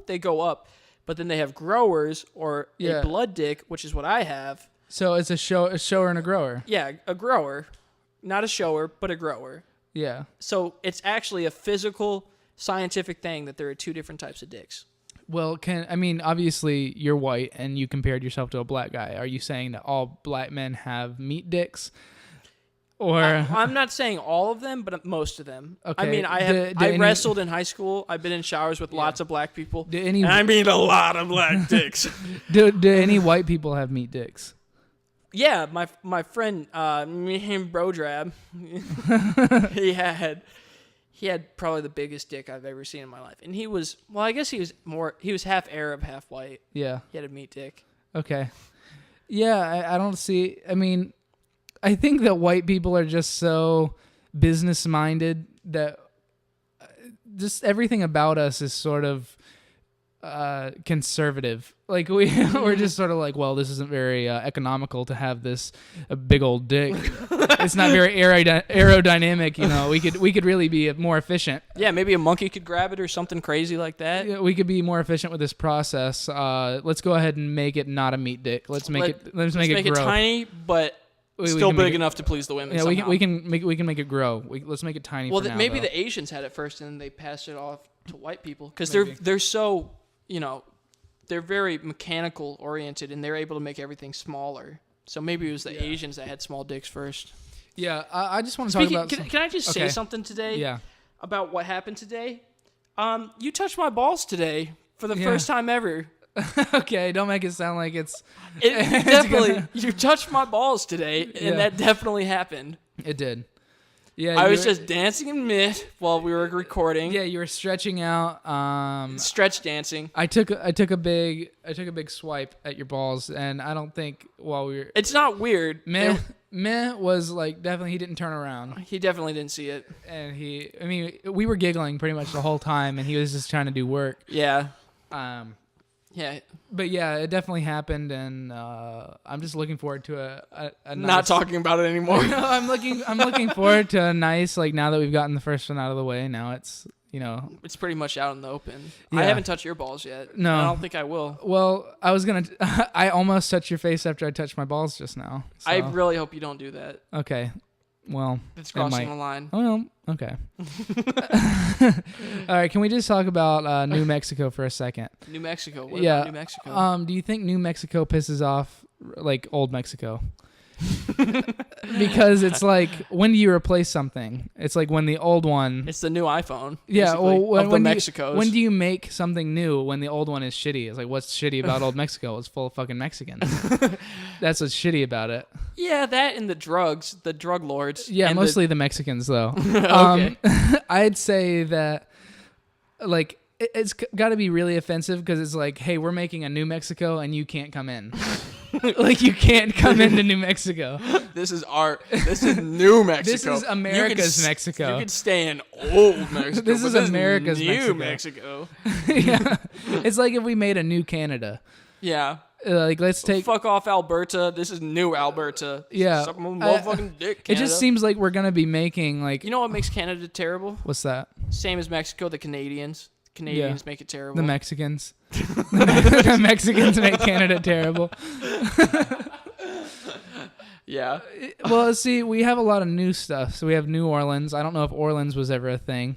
they go up. But then they have growers or Yeah. a blood dick, which is what I have. So it's a shower and a grower. Yeah, a grower. Not a shower, but a grower. Yeah. So it's actually a physical, scientific thing that there are two different types of dicks. Well, obviously you're white and you compared yourself to a black guy. Are you saying that all black men have meat dicks? Or I'm not saying all of them, but most of them. Okay. I mean, I wrestled in high school. I've been in showers with lots of black people. do I mean a lot of black dicks. any white people have meat dicks? Yeah, my friend, me and Brodrab, he had probably the biggest dick I've ever seen in my life. And he was half Arab, half white. Yeah. He had a meat dick. Okay. Yeah, I don't see. I mean, I think that white people are just so business minded that just everything about us is sort of conservative. Like we're just sort of like, well, this isn't very economical to have this big old dick. It's not very aerodynamic. You know, we could really be more efficient. Yeah, maybe a monkey could grab it or something crazy like that. Yeah, we could be more efficient with this process. Let's go ahead and make it not a meat dick. Let's make it grow. Tiny, but We still can make big it- enough to please the women. Yeah, somehow. we can make it grow. Let's make it tiny. Well, for now, maybe though. the Asians had it first, and then they passed it off to white people because Maybe. they're so, you know, they're very mechanical oriented, and they're able to make everything smaller. So maybe it was the Asians that had small dicks first. Yeah, I just want to talk about. Can I just say Okay. something today? Yeah. About what happened today? You touched my balls today for the Yeah. first time ever. Okay, don't make it sound like it's. It It's definitely. gonna- You touched my balls today, and Yeah. that definitely happened. It did. Yeah, I you was were- just dancing in mid while we were recording. Yeah, you were stretching out. Stretch dancing. I took a big swipe at your balls, and I don't think while we were. It's not weird. Meh was like definitely he didn't turn around, He definitely didn't see it. and we were giggling pretty much the whole time, and he was just trying to do work. Yeah. Yeah. But yeah, it definitely happened, and I'm just looking forward to a nice, Not talking about it anymore. No, I'm looking forward to a nice, like, now that we've gotten the first one out of the way, now it's, It's pretty much out in the open. Yeah. I haven't touched your balls yet. No. I don't think I will. Well, I was gonna I almost touched your face after I touched my balls just now. So. I really hope you don't do that. Okay. Well, It's crossing the line. Well, okay. All right, can we just talk about New Mexico for a second? New Mexico. What about New Mexico? Do you think New Mexico pisses off like old Mexico? Because it's like, when do you replace something? It's like when the old one. It's the new iPhone. Yeah, well, when do you make something new when the old one is shitty? It's like, what's shitty about old Mexico? It's full of fucking Mexicans. That's what's shitty about it. Yeah, that and the drug lords. Yeah, mostly the Mexicans though. Okay. I'd say that, like, it's got to be really offensive because it's like, hey, we're making a New Mexico and you can't come in. Like, you can't come into New Mexico. This is New Mexico. This is America's Mexico. You can stay in old Mexico. This is America's New Mexico. Yeah. It's like if we made a new Canada. Yeah. Like, let's take... Fuck off Alberta. This is new Alberta. Yeah. Suck my motherfucking dick, Canada. It just seems like we're going to be making, like... You know what makes Canada terrible? What's that? Same as Mexico, the Canadians. Canadians make it terrible. The Mexicans. The Mexicans make Canada terrible. Yeah. Well, see, we have a lot of new stuff. So we have New Orleans. I don't know if Orleans was ever a thing.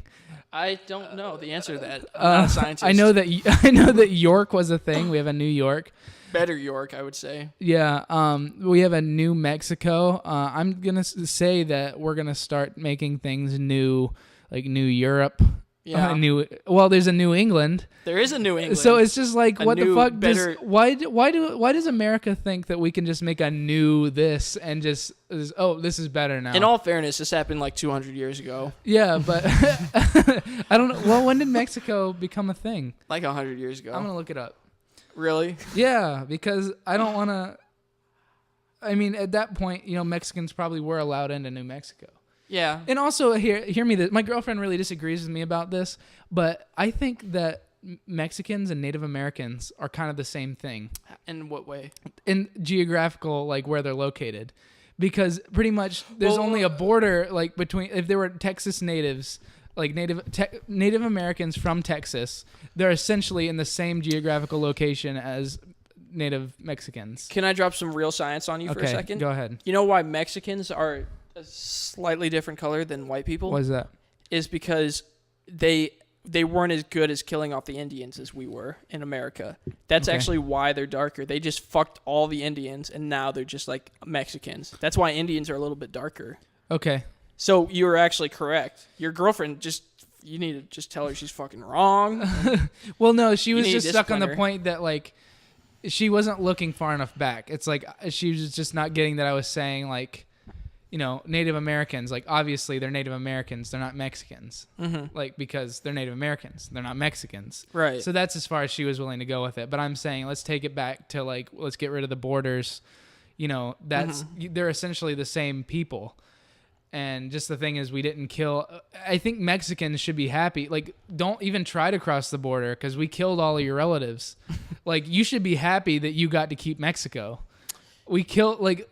I don't know the answer to that. I'm not a scientist. I know that York was a thing. We have a New York. Better York, I would say. Yeah. We have a New Mexico. I'm gonna say that we're gonna start making things new, like New Europe. Yeah. There's a New England. There is a New England. So it's just like, what the fuck? Why does America think that we can just make a new this and just, this is better now? In all fairness, this happened like 200 years ago. Yeah, but I don't know. Well, when did Mexico become a thing? Like 100 years ago. I'm gonna look it up. Really? Yeah, because I don't want to. I mean, at that point, Mexicans probably were allowed into New Mexico. Yeah. And also, hear me. My girlfriend really disagrees with me about this, but I think that Mexicans and Native Americans are kind of the same thing. In what way? In geographical, like, where they're located. Because pretty much there's only a border, like, between, if there were Texas natives, like Native Americans from Texas, they're essentially in the same geographical location as Native Mexicans. Can I drop some real science on you for a second? Go ahead. You know why Mexicans are a slightly different color than white people? What is that? Is because they weren't as good as killing off the Indians as we were in America. That's actually why they're darker. They just fucked all the Indians, and now they're just like Mexicans. That's why Indians are a little bit darker. Okay. So you were actually correct. Your girlfriend you need to just tell her she's fucking wrong. Well, no, she was just stuck on the point that, like, she wasn't looking far enough back. It's like she was just not getting that I was saying, like, Native Americans, like, obviously they're Native Americans. They're not Mexicans. Mm-hmm. Like, because they're Native Americans. They're not Mexicans. Right. So that's as far as she was willing to go with it. But I'm saying, let's take it back to, like, let's get rid of the borders. They're essentially the same people. And just the thing is, we didn't kill. I think Mexicans should be happy. Like, don't even try to cross the border because we killed all of your relatives. Like, you should be happy that you got to keep Mexico. We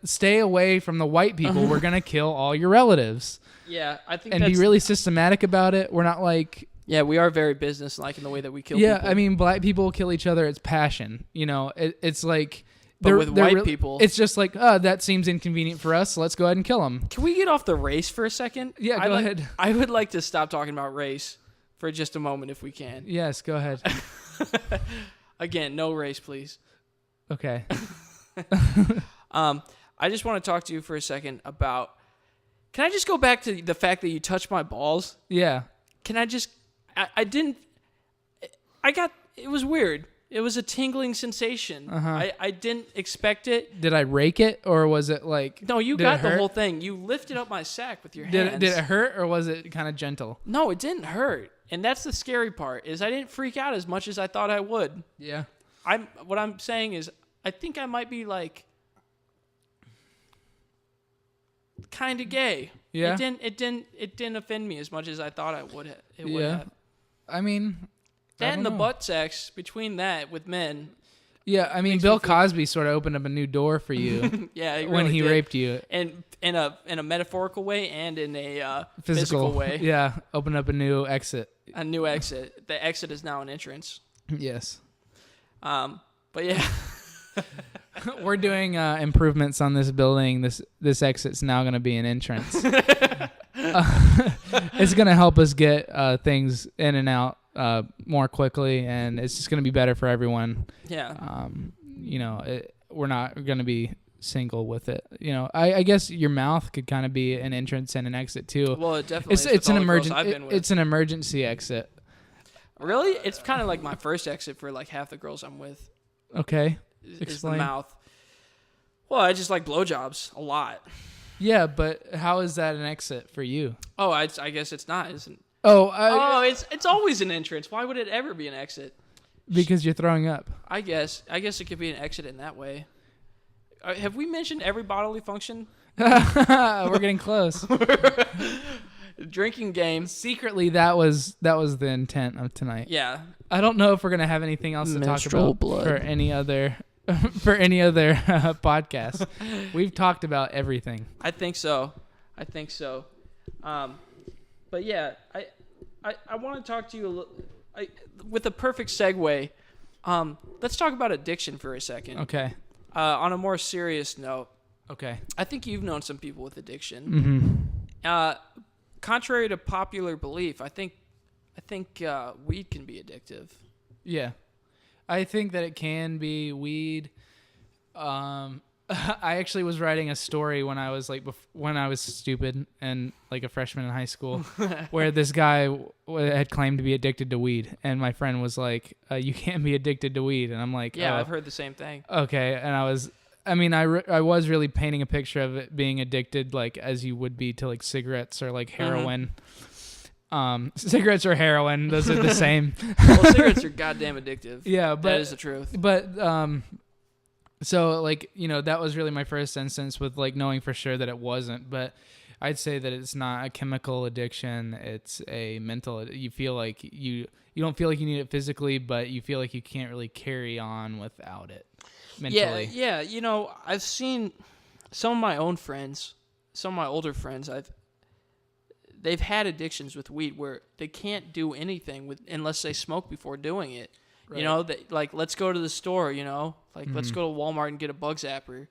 stay away from the white people. We're going to kill all your relatives. Yeah, I think and be really systematic about it. We're not like... Yeah, we are very business-like in the way that we kill people. Yeah, I mean, black people kill each other. It's passion. It's like... But with white people... It's just like, that seems inconvenient for us. So let's go ahead and kill them. Can we get off the race for a second? Yeah, go ahead. I would like to stop talking about race for just a moment if we can. Yes, go ahead. Again, no race, please. Okay. I just want to talk to you for a second about... Can I just go back to the fact that you touched my balls? Yeah. Can I just... It was weird. It was a tingling sensation. Uh-huh. I didn't expect it. Did I rake it, or was it like... No, you got the whole thing. You lifted up my sack with your hands. Did it hurt, or was it kind of gentle? No, it didn't hurt. And that's the scary part, is I didn't freak out as much as I thought I would. Yeah. What I'm saying is, I think I might be like... kind of gay. Yeah. It didn't offend me as much as I thought it would have. I mean, That and the know. butt sex between that with men. Yeah, I mean, Bill Cosby sort of opened up a new door for you Yeah, when he raped you. And in a metaphorical way and in a Physical way. Yeah, opened up a new exit. A new exit. The exit is now an entrance. Yes. But yeah. We're doing improvements on this building. This exit's now going to be an entrance. It's going to help us get things in and out more quickly, and it's just going to be better for everyone. Yeah. We're not going to be single with it. I guess your mouth could kind of be an entrance and an exit too. Well, it definitely is. It's an emergency. I've been with. It's an emergency exit. Really? It's kind of like my first exit for like half the girls I'm with. Okay. Is Explain. the mouth. Well, I just like blowjobs a lot. Yeah, but how is that an exit for you? Oh, I guess it's not, isn't? It's always an entrance. Why would it ever be an exit? Because you're throwing up. I guess it could be an exit in that way. Have we mentioned every bodily function? We're getting close. Drinking game. Secretly, that was the intent of tonight. Yeah. I don't know if we're gonna have anything else to talk about blood. for any other podcast. We've talked about everything. I think so. But yeah, I want to talk to you with a perfect segue. Let's talk about addiction for a second. Okay. On a more serious note. Okay. I think you've known some people with addiction. Mm-hmm. Contrary to popular belief, I think weed can be addictive. Yeah. I think that it can be weed. I actually was writing a story when I was when I was stupid and like a freshman in high school, where this guy had claimed to be addicted to weed, and my friend was like, "You can't be addicted to weed," and I'm like, "Yeah, oh, I've heard the same thing." Okay, and I was really painting a picture of it being addicted, like as you would be to like cigarettes or like heroin. Cigarettes or heroin, those are the same. Well, cigarettes are goddamn addictive. Yeah, but that is the truth. But so like that was really my first instance with like knowing for sure that it wasn't. But I'd say that it's not a chemical addiction; it's a mental. You feel like you don't feel like you need it physically, but you feel like you can't really carry on without it mentally. Yeah. I've seen some of my own friends, some of my older friends. They've had addictions with weed where they can't do anything unless they smoke before doing it. Right. Let's go to the store, let's go to Walmart and get a bug zapper.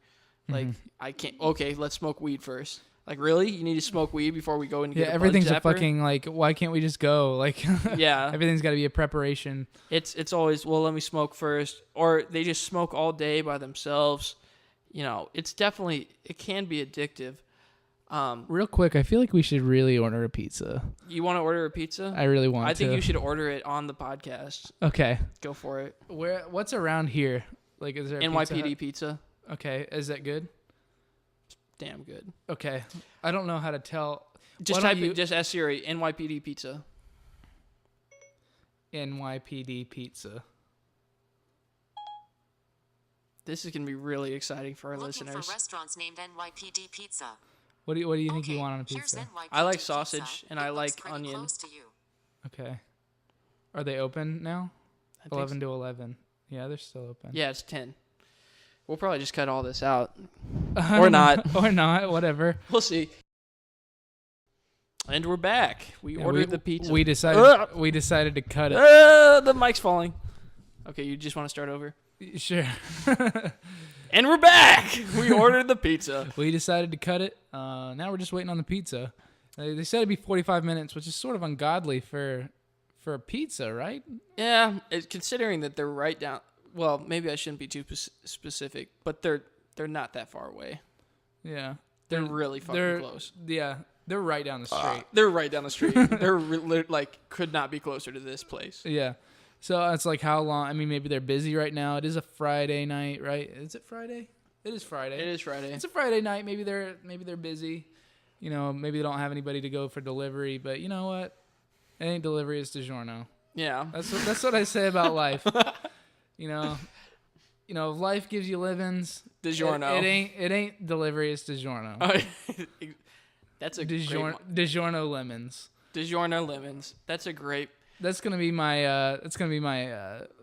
Like, I can't, okay, let's smoke weed first. Like, really? You need to smoke weed before we go and get a bug zapper? Yeah, everything's a fucking, like, why can't we just go? Like, yeah. Everything's got to be a preparation. It's always, well, let me smoke first. Or they just smoke all day by themselves. It's definitely, it can be addictive. Real quick, I feel like we should really order a pizza. You want to order a pizza? I really want to. I think you should order it on the podcast. Okay. Go for it. What's around here? Like, is there a NYPD pizza? Okay. Is that good? Damn good. Okay. I don't know how to tell. Just just ask Siri, NYPD pizza. NYPD pizza. This is going to be really exciting for our listeners. Looking for restaurants named NYPD Pizza. What do you think you want on a pizza? I like sausage and I like onion. Okay. Are they open now? 11 to 11. Yeah, they're still open. Yeah, it's 10. We'll probably just cut all this out. Or not. Or not, whatever. We'll see. And we're back. We ordered the pizza. We decided to cut it. The mic's falling. Okay, you just want to start over? Sure. And we're back. We ordered the pizza. We decided to cut it. Now we're just waiting on the pizza. They said it'd be 45 minutes, which is sort of ungodly for a pizza, right? Yeah, considering that they're right down. Well, maybe I shouldn't be too specific, but they're not that far away. Yeah, they're really fucking close. Yeah, they're right down the street. They're right down the street. They're like could not be closer to this place. Yeah. So it's like how long? I mean, maybe they're busy right now. It is a Friday night, right? Is it Friday? It is Friday. It is Friday. It's a Friday night. Maybe they're busy. Maybe they don't have anybody to go for delivery. But you know what? It ain't delivery. It's DiGiorno. Yeah. That's what I say about life. If life gives you livings, DiGiorno. It ain't delivery. It's DiGiorno. That's a DiGiorno lemons. DiGiorno lemons. That's a great. That's gonna be my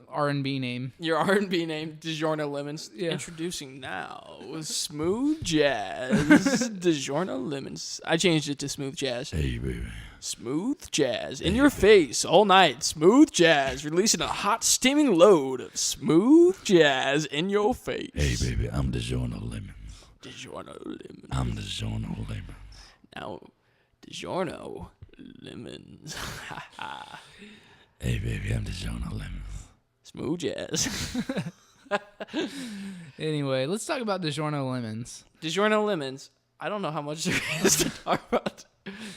R&B name. Your R&B name, DiGiorno Lemons. Yeah. Introducing now, Smooth Jazz. DiGiorno Lemons. I changed it to Smooth Jazz. Hey, baby. Smooth Jazz. In your face all night. Smooth Jazz. Releasing a hot, steaming load of Smooth Jazz in your face. Hey, baby, I'm DiGiorno Lemons. DiGiorno Lemons. I'm DiGiorno Lemons. Now, DiGiorno Lemons. Hey, baby, I'm DiGiorno Lemons. Smooth Jazz. Anyway, let's talk about DiGiorno Lemons. DiGiorno Lemons. I don't know how much there is to talk about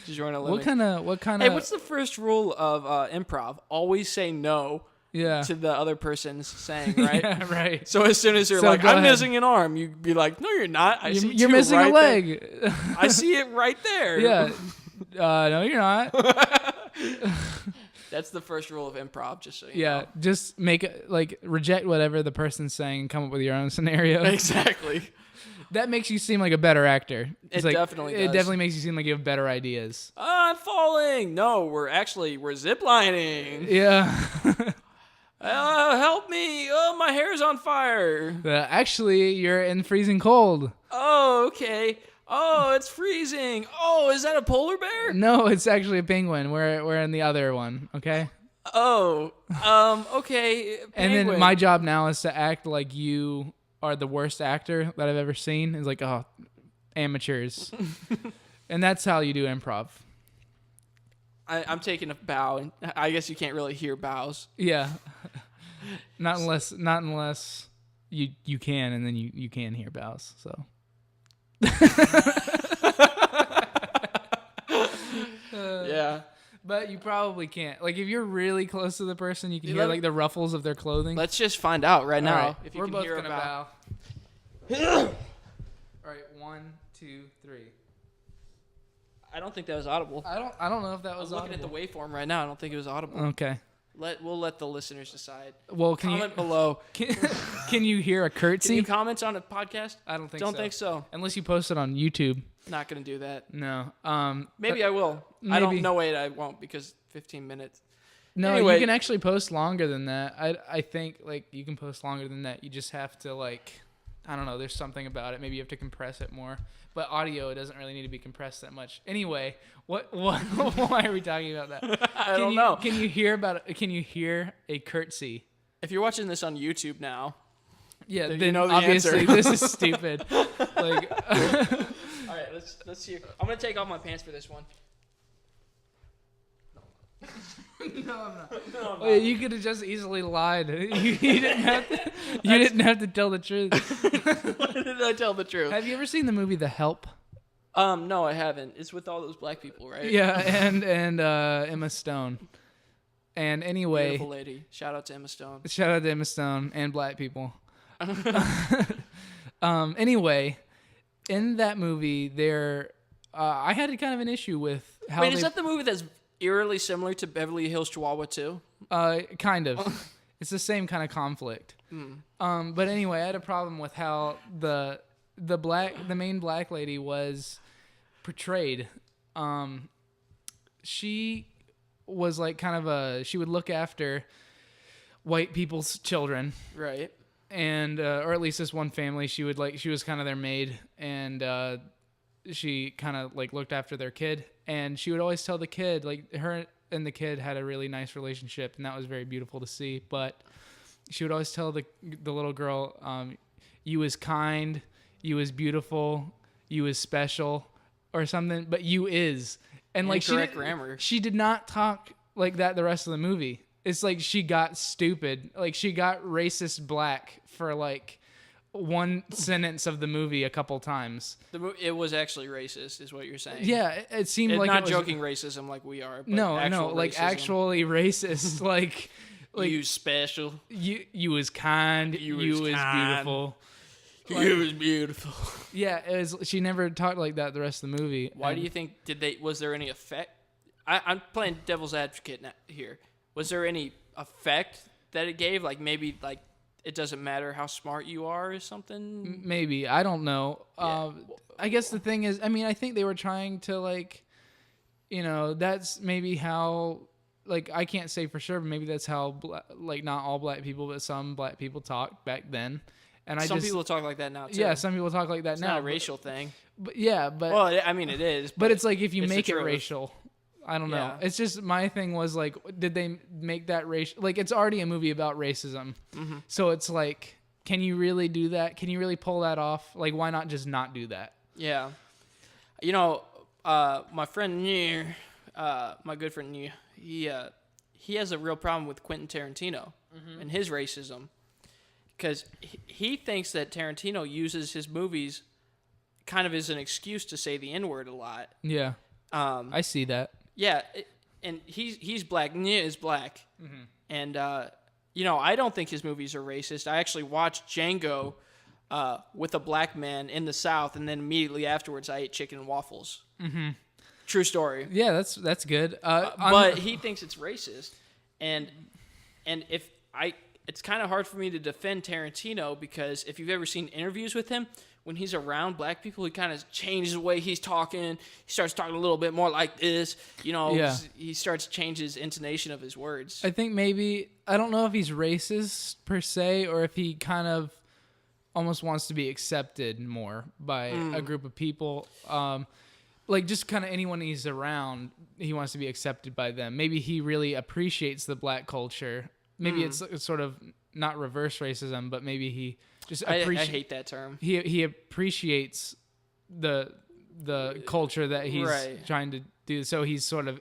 DiGiorno Lemons. What kind Hey, of? what's the first rule of improv? Always say no Yeah. to the other person's saying, right? Yeah, right. So as soon as they're So like, go I'm ahead. missing an arm, you be like, no, you're not. You're missing right a leg. there. I see it right there. Yeah. No, you're not. That's the first rule of improv, just so you Yeah, know. just make it reject whatever the person's saying and come up with your own scenario. Exactly. That makes you seem like a better actor. It definitely It does. definitely makes you seem like you have better ideas. I'm falling. No, we're ziplining. Yeah. Help me. Oh, my hair's on fire. Actually, you're in freezing cold. Oh, okay. Oh, it's freezing. Oh, is that a polar bear? No, it's actually a penguin. We're in the other one, okay? Oh, okay. And then penguin. my job now is to act like you are the worst actor that I've ever seen. It's like, oh, amateurs. And that's how you do improv. I'm taking a bow, and I guess you can't really hear bows. Yeah. Not unless you can, and then you can hear bows. So. Yeah. But you probably can't. Like, if you're really close to the person, you can You hear let- like the ruffles of their clothing. Let's just find out right now All right, if you we're can both hear a gonna bow. bow. All right, 1, 2, 3. I don't think that was audible. I don't know if that I was was looking at the audible. waveform right now. I don't think it was audible. Okay. We'll let the listeners decide. Well, can Comment below. can you hear a Can curtsy? you comment on a podcast? I don't think Don't so. think so. Unless you post it on YouTube. Not gonna do that. No. Maybe I will. I maybe. don't know. Wait, I won't because 15 minutes. No, Anyway. you can actually post longer than that. I think like you can post longer than that. You just have to I don't know. There's something about it. Maybe you have to compress it more. But audio, it doesn't really need to be compressed that much. Anyway, what why are we talking about that? I don't know. Can you hear a curtsy? If you're watching this on YouTube now, Yeah, then then you know the obviously answer. this is stupid. Like all right, let's hear. I'm gonna take off my pants for this one. no, I'm not. Oh, yeah, you could have just easily lied. You didn't have to tell the truth. Why did I tell the truth? Have you ever seen the movie The Help? No, I haven't. It's with all those black people, right? Yeah, and Emma Stone. And anyway, Beautiful lady. Shout out to Emma Stone. shout out to Emma Stone and black people. Anyway, in that movie, I had kind of an issue with how Wait, is that the movie that's eerily similar to Beverly Hills Chihuahua 2? kind of. It's the same kind of conflict. But anyway, I had a problem with how the main black lady was portrayed. She was like kind of she would look after white people's children, Right. and or at least this one family. She was kind of their maid, and she kind of like looked after their kid, and she would always tell the kid, like, her and the kid had a really nice relationship, and that was very beautiful to see. But she would always tell the little girl, you is kind, you is beautiful, you is special, or something, but you is. And like Incorrect grammar. she did not talk like that the rest of the movie. It's like she got stupid. Like she got racist black for like one sentence of the movie a couple times. It was actually racist, is what you're saying. Yeah, it seemed It's like not it was, joking racism like we are. But No, actual like racism. actually racist. like you special. you was kind. You You was was kind. beautiful. You was beautiful. Yeah, it was. She never talked like that the rest of the movie. Why And do you think? Was there any effect? I'm playing devil's advocate here. Was there any effect that it gave? Like maybe like it doesn't matter how smart you are or something. Maybe, I don't know. Yeah. I guess the thing is, I mean, I think they were trying to that's maybe how like I can't say for sure, but maybe that's how like not all black people, but some black people talk back then. And some people talk like that now too. Yeah, some people talk like that it's now. Not a racial thing. But yeah, but well, I mean it is. But it's like if you it's make the it truth. racial, I don't know. Yeah. It's just my thing was like, did they make that racial? Like it's already a movie about racism, so it's like, can you really do that? Can you really pull that off? Like, why not just not do that? Yeah. You know, my friend Nier, my good friend Nier, he has a real problem with Quentin Tarantino and his racism. Because he thinks that Tarantino uses his movies kind of as an excuse to say the N-word a lot. Yeah. I see that. Yeah, and he's black. Nia is black. And, you know, I don't think his movies are racist. I actually watched Django with a black man in the South, and then immediately afterwards I ate chicken and waffles. True story. Yeah, that's good. But he thinks it's racist. And if it's kind of hard for me to defend Tarantino because if you've ever seen interviews with him, when he's around black people, he kind of changes the way he's talking. He starts talking a little bit more like this. You know, he starts to change his intonation of his words. I think maybe, I don't know if he's racist per se or if he kind of almost wants to be accepted more by a group of people. Like just kind of anyone he's around, he wants to be accepted by them. Maybe he really appreciates the black culture. Maybe it's sort of not reverse racism, but maybe he just appreciates. I hate that term. He appreciates the culture that he's trying to do. So he's sort of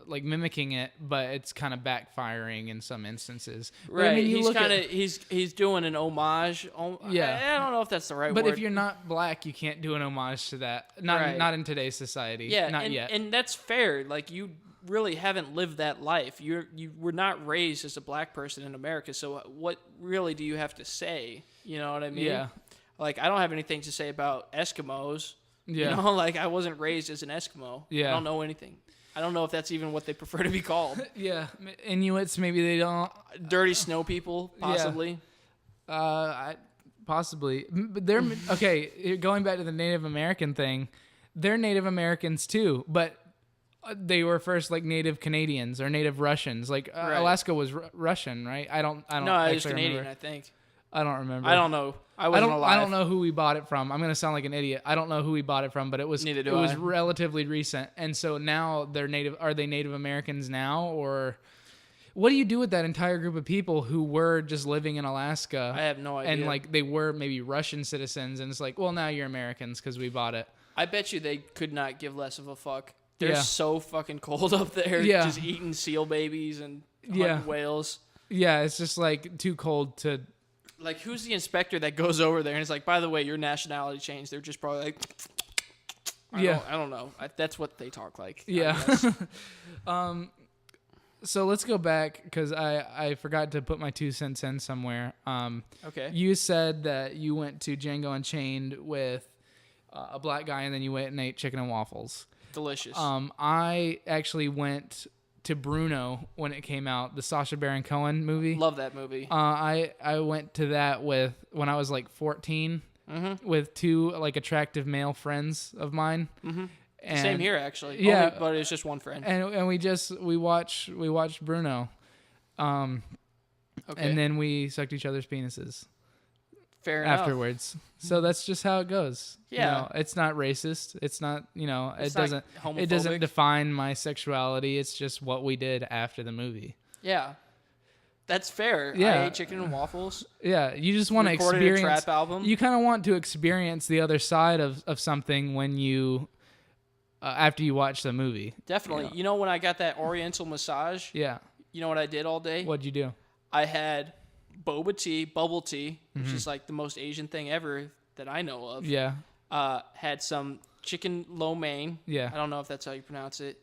like mimicking it, but it's kind of backfiring in some instances. Right. But, I mean, he's kind of he's doing an homage. Yeah. I don't know if that's the right word. But if you're not black, you can't do an homage to that. Not in today's society. Yeah. Not yet. And that's fair. Like you really haven't lived that life. You were not raised as a black person in America. So what really do you have to say? You know what I mean? Yeah. Like I don't have anything to say about Eskimos. Yeah. You know, like I wasn't raised as an Eskimo. Yeah. I don't know anything. I don't know if that's even what they prefer to be called. Yeah. Inuits, maybe they don't. Dirty snow people, possibly. Possibly. But they're okay. Going back to the Native American thing, they're Native Americans too, but they were first like Native Canadians or Native Russians. Like Alaska was Russian, right? I don't. No, it was actually Canadian. remember. I think. I don't remember. I don't know. I wasn't alive. I don't know who we bought it from. I'm gonna sound like an idiot. I don't know who we bought it from, but it was Neither do it was I. relatively recent. And so now they're native. Are they Native Americans now, or what do you do with that entire group of people who were just living in Alaska? I have no idea. And like they were maybe Russian citizens, and it's like, well, now you're Americans because we bought it. I bet you they could not give less of a fuck. They're Yeah. so fucking cold up there. Yeah. Just eating seal babies and hunting whales. Yeah, it's just like too cold to. Like, who's the inspector that goes over there and is like, by the way, your nationality changed? They're just probably like, I don't know. That's what they talk like. Yeah. So let's go back because I forgot to put my 2 cents in somewhere. Okay. You said that you went to Django Unchained with a black guy and then you went and ate chicken and waffles. Delicious. I actually went to Bruno when it came out, the Sacha Baron Cohen movie. Love that movie. I went to that when I was like 14 with 2 like attractive male friends of mine. Mm-hmm. And, same here, actually. Yeah, only, but it's just one friend. And we watched Bruno, and then we sucked each other's penises. Fair enough. Afterwards. So that's just how it goes. Yeah. You know, it's not racist. It's not, It's it doesn't not it doesn't homophobic. define my sexuality. It's just what we did after the movie. Yeah. That's fair. Yeah. I ate chicken and waffles. Yeah, you just want to Recorded experience a trap album. You kind of want to experience the other side of something when you after you watch the movie. Definitely. You know when I got that Oriental massage? Yeah. You know what I did all day? What'd you do? I had bubble tea, which is like the most Asian thing ever that I know of. Yeah. Had some chicken lo mein. Yeah. I don't know if that's how you pronounce it.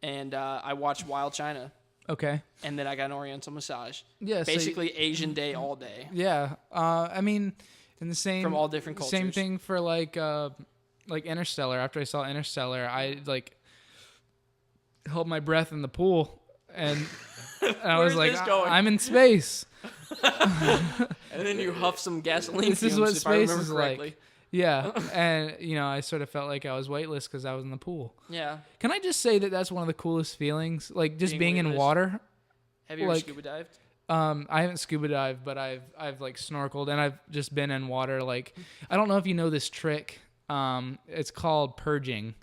And I watched Wild China. Okay. And then I got an Oriental massage. Yeah. Basically Asian day all day. Yeah. I mean, in the same From all different cultures. Same thing for like Interstellar. After I saw Interstellar, I like held my breath in the pool and I was Where's like, this going? I'm in space. And then you huff some gasoline This is fumes, what if I space remember is correctly. like. Yeah, and I sort of felt like I was weightless because I was in the pool. Yeah. Can I just say that that's one of the coolest feelings? Like just being in weightless. water. Have you ever scuba dived? I haven't scuba dived, but I've like snorkeled and I've just been in water. Like I don't know if you know this trick. It's called purging,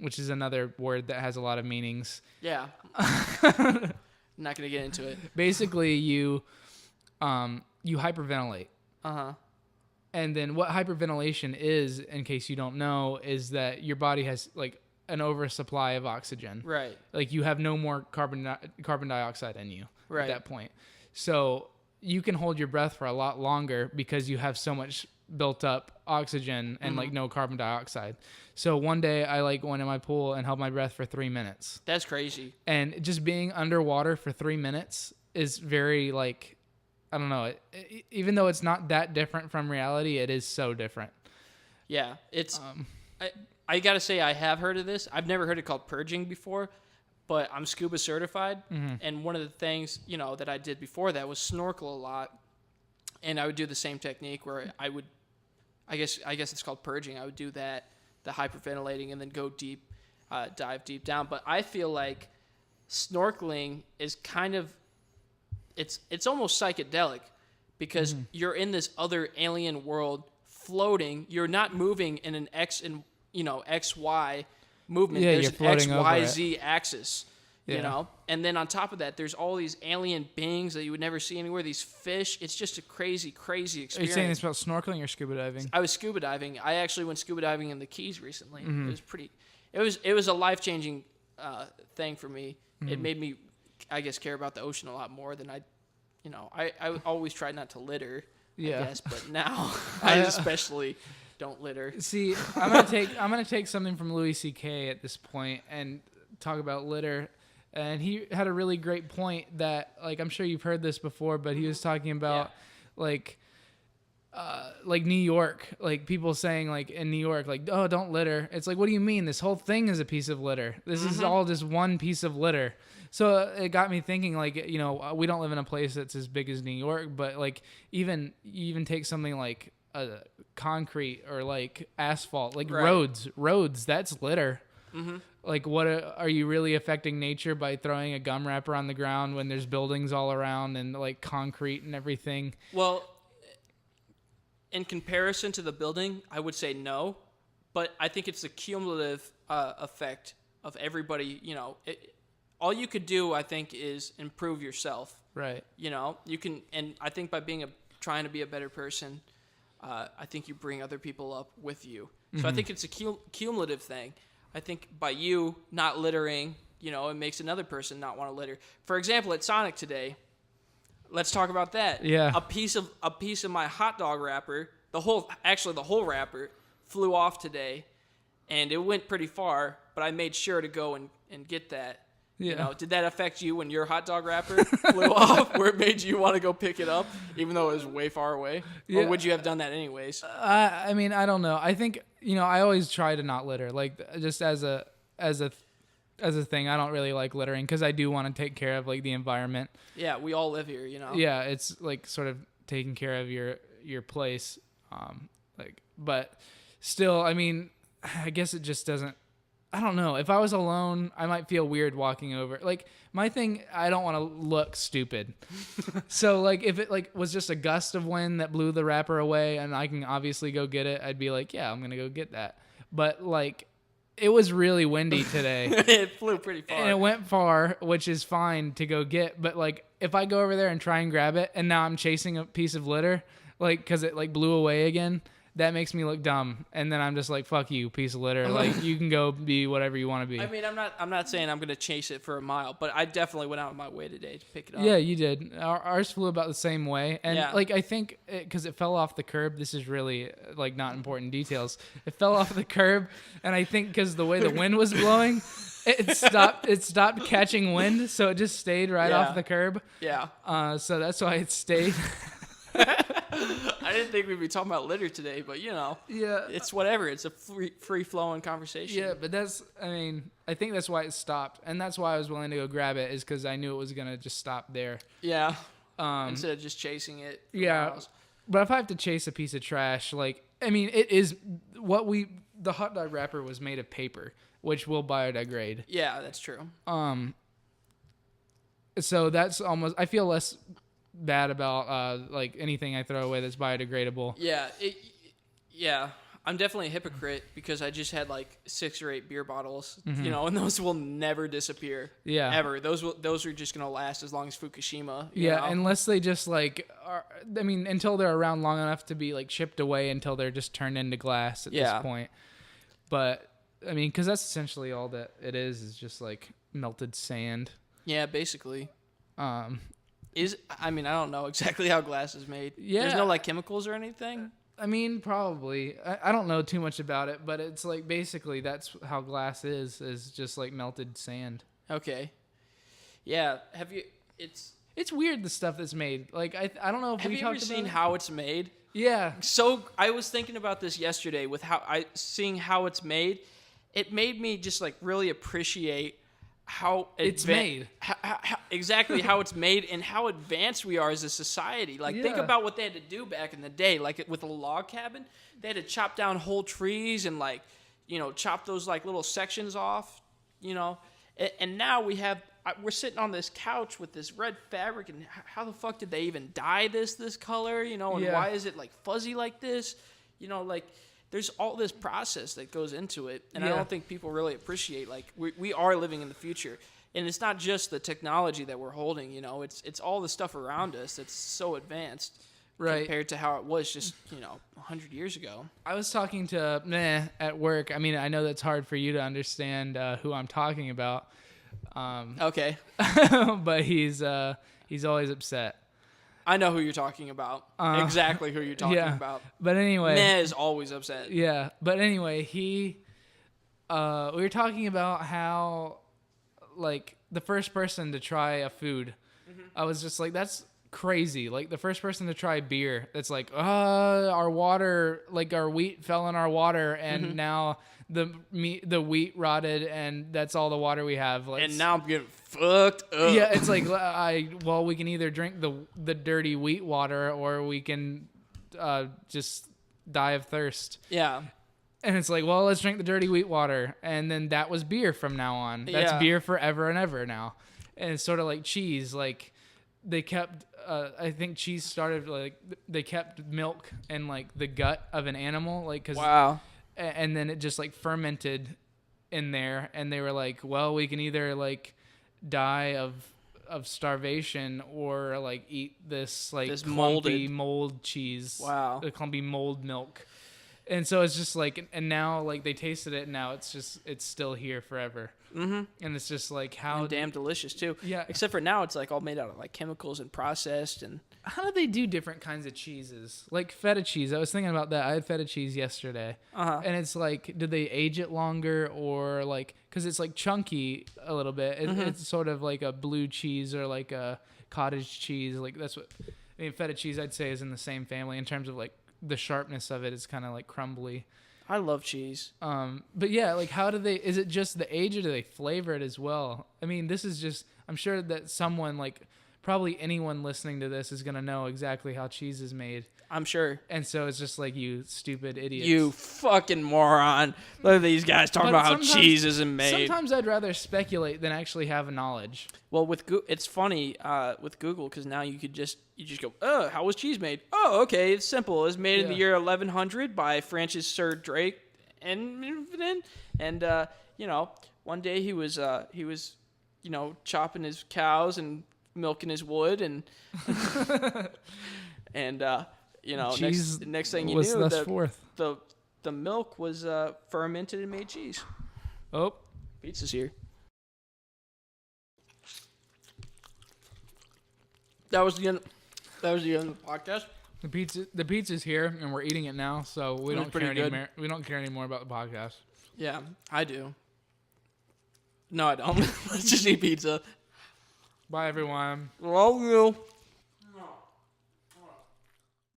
which is another word that has a lot of meanings. Yeah. Not gonna get into it. Basically, you hyperventilate. Uh-huh. And then what hyperventilation is, in case you don't know, is that your body has like an oversupply of oxygen. Right. Like you have no more carbon dioxide in you Right. at that point. So you can hold your breath for a lot longer because you have so much built up oxygen and like no carbon dioxide. So one day I like went in my pool and held my breath for 3 minutes. That's crazy. And just being underwater for 3 minutes is very like, I don't know. Even though it's not that different from reality, it is so different. Yeah, it's. I gotta say, I have heard of this. I've never heard it called purging before, but I'm scuba certified, and one of the things that I did before that was snorkel a lot, and I would do the same technique where I would, I guess it's called purging. I would do that, the hyperventilating, and then go deep, dive deep down. But I feel like snorkeling is kind of. It's almost psychedelic because you're in this other alien world floating. You're not moving in an XY movement. Yeah, There's you're an floating over XYZ axis, Yeah. And then on top of that, there's all these alien beings that you would never see anywhere. These fish. It's just a crazy, crazy Are you experience. saying this about snorkeling or scuba diving? I was scuba diving. I actually went scuba diving in the Keys recently. It was pretty. It was a life-changing thing for me. It made me, I guess, care about the ocean a lot more than I always tried not to litter, Yeah. I guess, but now I especially don't litter. See, I'm gonna take something from Louis C.K. at this point and talk about litter. And he had a really great point that, like, I'm sure you've heard this before, but he was talking about like New York, like people saying like in New York, like, oh, don't litter. It's like, what do you mean? This whole thing is a piece of litter. This is all just one piece of litter. So it got me thinking, like, we don't live in a place that's as big as New York, but like you even take something like concrete or like asphalt, like roads, that's litter. Like, what are you really affecting nature by throwing a gum wrapper on the ground when there's buildings all around and like concrete and everything? Well, in comparison to the building, I would say no, but I think it's the cumulative effect of everybody. All you could do, I think, is improve yourself. Right. You can, and I think by trying to be a better person, I think you bring other people up with you. So I think it's a cumulative thing. I think by you not littering, it makes another person not want to litter. For example, at Sonic today, let's talk about that. Yeah. A piece of my hot dog wrapper, the whole wrapper flew off today, and it went pretty far, but I made sure to go and get that. Yeah. Did that affect you when your hot dog wrapper flew off, where it made you want to go pick it up, even though it was way far away? Yeah. Or would you have done that anyways? I mean, I don't know. I think I always try to not litter, like just as a thing. I don't really like littering because I do want to take care of like the environment. Yeah, we all live here, Yeah, it's like sort of taking care of your place, but still, I mean, I guess it just doesn't. I don't know. If I was alone, I might feel weird walking over. Like my thing, I don't want to look stupid. So like if it like was just a gust of wind that blew the wrapper away and I can obviously go get it, I'd be like, yeah, I'm going to go get that. But like it was really windy today. It flew pretty far. And it went far, which is fine to go get, but like if I go over there and try and grab it and now I'm chasing a piece of litter, like cuz it like blew away again, that makes me look dumb, and then I'm just like, "Fuck you, piece of litter!" Like you can go be whatever you want to be. I mean, I'm not saying I'm gonna chase it for a mile, but I definitely went out of my way today to pick it up. Yeah, you did. Ours flew about the same way, and Yeah. like I think because it fell off the curb. This is really like not important details. It fell off the curb, and I think because the way the wind was blowing, it stopped catching wind, so it just stayed right Yeah. off the curb. Yeah. So that's why it stayed. I didn't think we'd be talking about litter today, but Yeah. it's whatever. It's a free flowing conversation. Yeah, but I think that's why it stopped, and that's why I was willing to go grab it, is because I knew it was gonna just stop there. Yeah. Instead of just chasing it. For Yeah. miles. But if I have to chase a piece of trash, like, I mean, it is the hot dog wrapper was made of paper, which will biodegrade. Yeah, that's true. So that's almost, I feel less bad about, like, anything I throw away that's biodegradable. Yeah. Yeah. I'm definitely a hypocrite because I just had like 6 or 8 beer bottles, Mm-hmm. and those will never disappear. Yeah. Ever. Those are just going to last as long as Fukushima. Yeah, you know? unless they just, like, until they're around long enough to be, like, shipped away until they're just turned into glass at this point. But, I mean, because that's essentially all that it is just, like, melted sand. Yeah, basically. Um, I don't know exactly how glass is made. Yeah. There's no, like, chemicals or anything? I mean, probably. I don't know too much about it, but it's, like, basically that's how glass is just, like, melted sand. Okay. Yeah. It's weird, the stuff that's made. Like, I don't know if Have we you talked ever about seen it. how it's made? Yeah. So I was thinking about this yesterday with seeing how it's made. It made me just like really appreciate how It's made. Exactly how it's made and how advanced we are as a society. Like think Yeah. about what they had to do back in the day. Like with a log cabin, they had to chop down whole trees and like, chop those like little sections off, And now we're sitting on this couch with this red fabric, and how the fuck did they even dye this color, and Yeah. why is it like fuzzy like this? Like there's all this process that goes into it, and I Yeah. don't think people really appreciate like we are living in the future, and it's not just the technology that we're holding, it's all the stuff around us that's so advanced Right. compared to how it was just 100 years ago. I was talking to at work. I mean, I know that's hard for you to understand who I'm talking about. Okay, But he's always upset. I know who you're talking about. Exactly who you're talking about. But anyway, Meh is always upset. yeah. But anyway, we were talking about how, like, the first person to try a food, I was just like, that's crazy. Like, the first person to try beer, that's like, our water, like, our wheat fell in our water, and now the wheat rotted, and that's all the water we have. And now I'm getting fucked up. Yeah, it's like, we can either drink the dirty wheat water, or we can just die of thirst. Yeah. And it's like, well, let's drink the dirty wheat water. And then that was beer from now on. That's Yeah. beer forever and ever now. And it's sort of like cheese. Like, they kept, I think cheese started, like, they kept milk in, like, the gut of an animal. Like, 'cause, Wow. and then it just, like, fermented in there. And they were like, well, we can either, like, die of starvation, or like eat this like This clumpy molded mold cheese. Wow. The clumpy mold milk. And so it's just like, and now like they tasted it, and now it's still here forever. Mm-hmm. And it's just like, how And damn delicious too. Yeah. Except for now it's like all made out of like chemicals and processed and how do they do different kinds of cheeses? Like feta cheese. I was thinking about that. I had feta cheese yesterday. And it's like, do they age it longer, or like, because it's like chunky a little bit. It's sort of like a blue cheese or like a cottage cheese. Like that's what, I mean, feta cheese I'd say is in the same family in terms of like the sharpness of it. It's kind of like crumbly. I love cheese. But yeah, like how do they, is it just the age, or do they flavor it as well? I mean, this is just, I'm sure that someone like, probably anyone listening to this is going to know exactly how cheese is made. I'm sure. And so it's just like, you stupid idiots. You fucking moron. Look at these guys talking But about how sometimes- cheese isn't made. Sometimes I'd rather speculate than actually have knowledge. Well, it's funny with Google, because now you just go, oh, how was cheese made? Oh, okay, it's simple. It was made in the Yeah. year 1100 by Francis Sir Drake, and one day he was chopping his cows and milking his wood, and Cheese next thing you was knew, thus forth. the milk was fermented and made cheese. Oh, Pizza's here. That was the end of the podcast. the pizza's here, and we're eating it now, so we It was don't pretty care good. anymore. We don't care anymore about the podcast. Yeah, I do. No, I don't. Let's just eat pizza. Bye, everyone. Love you.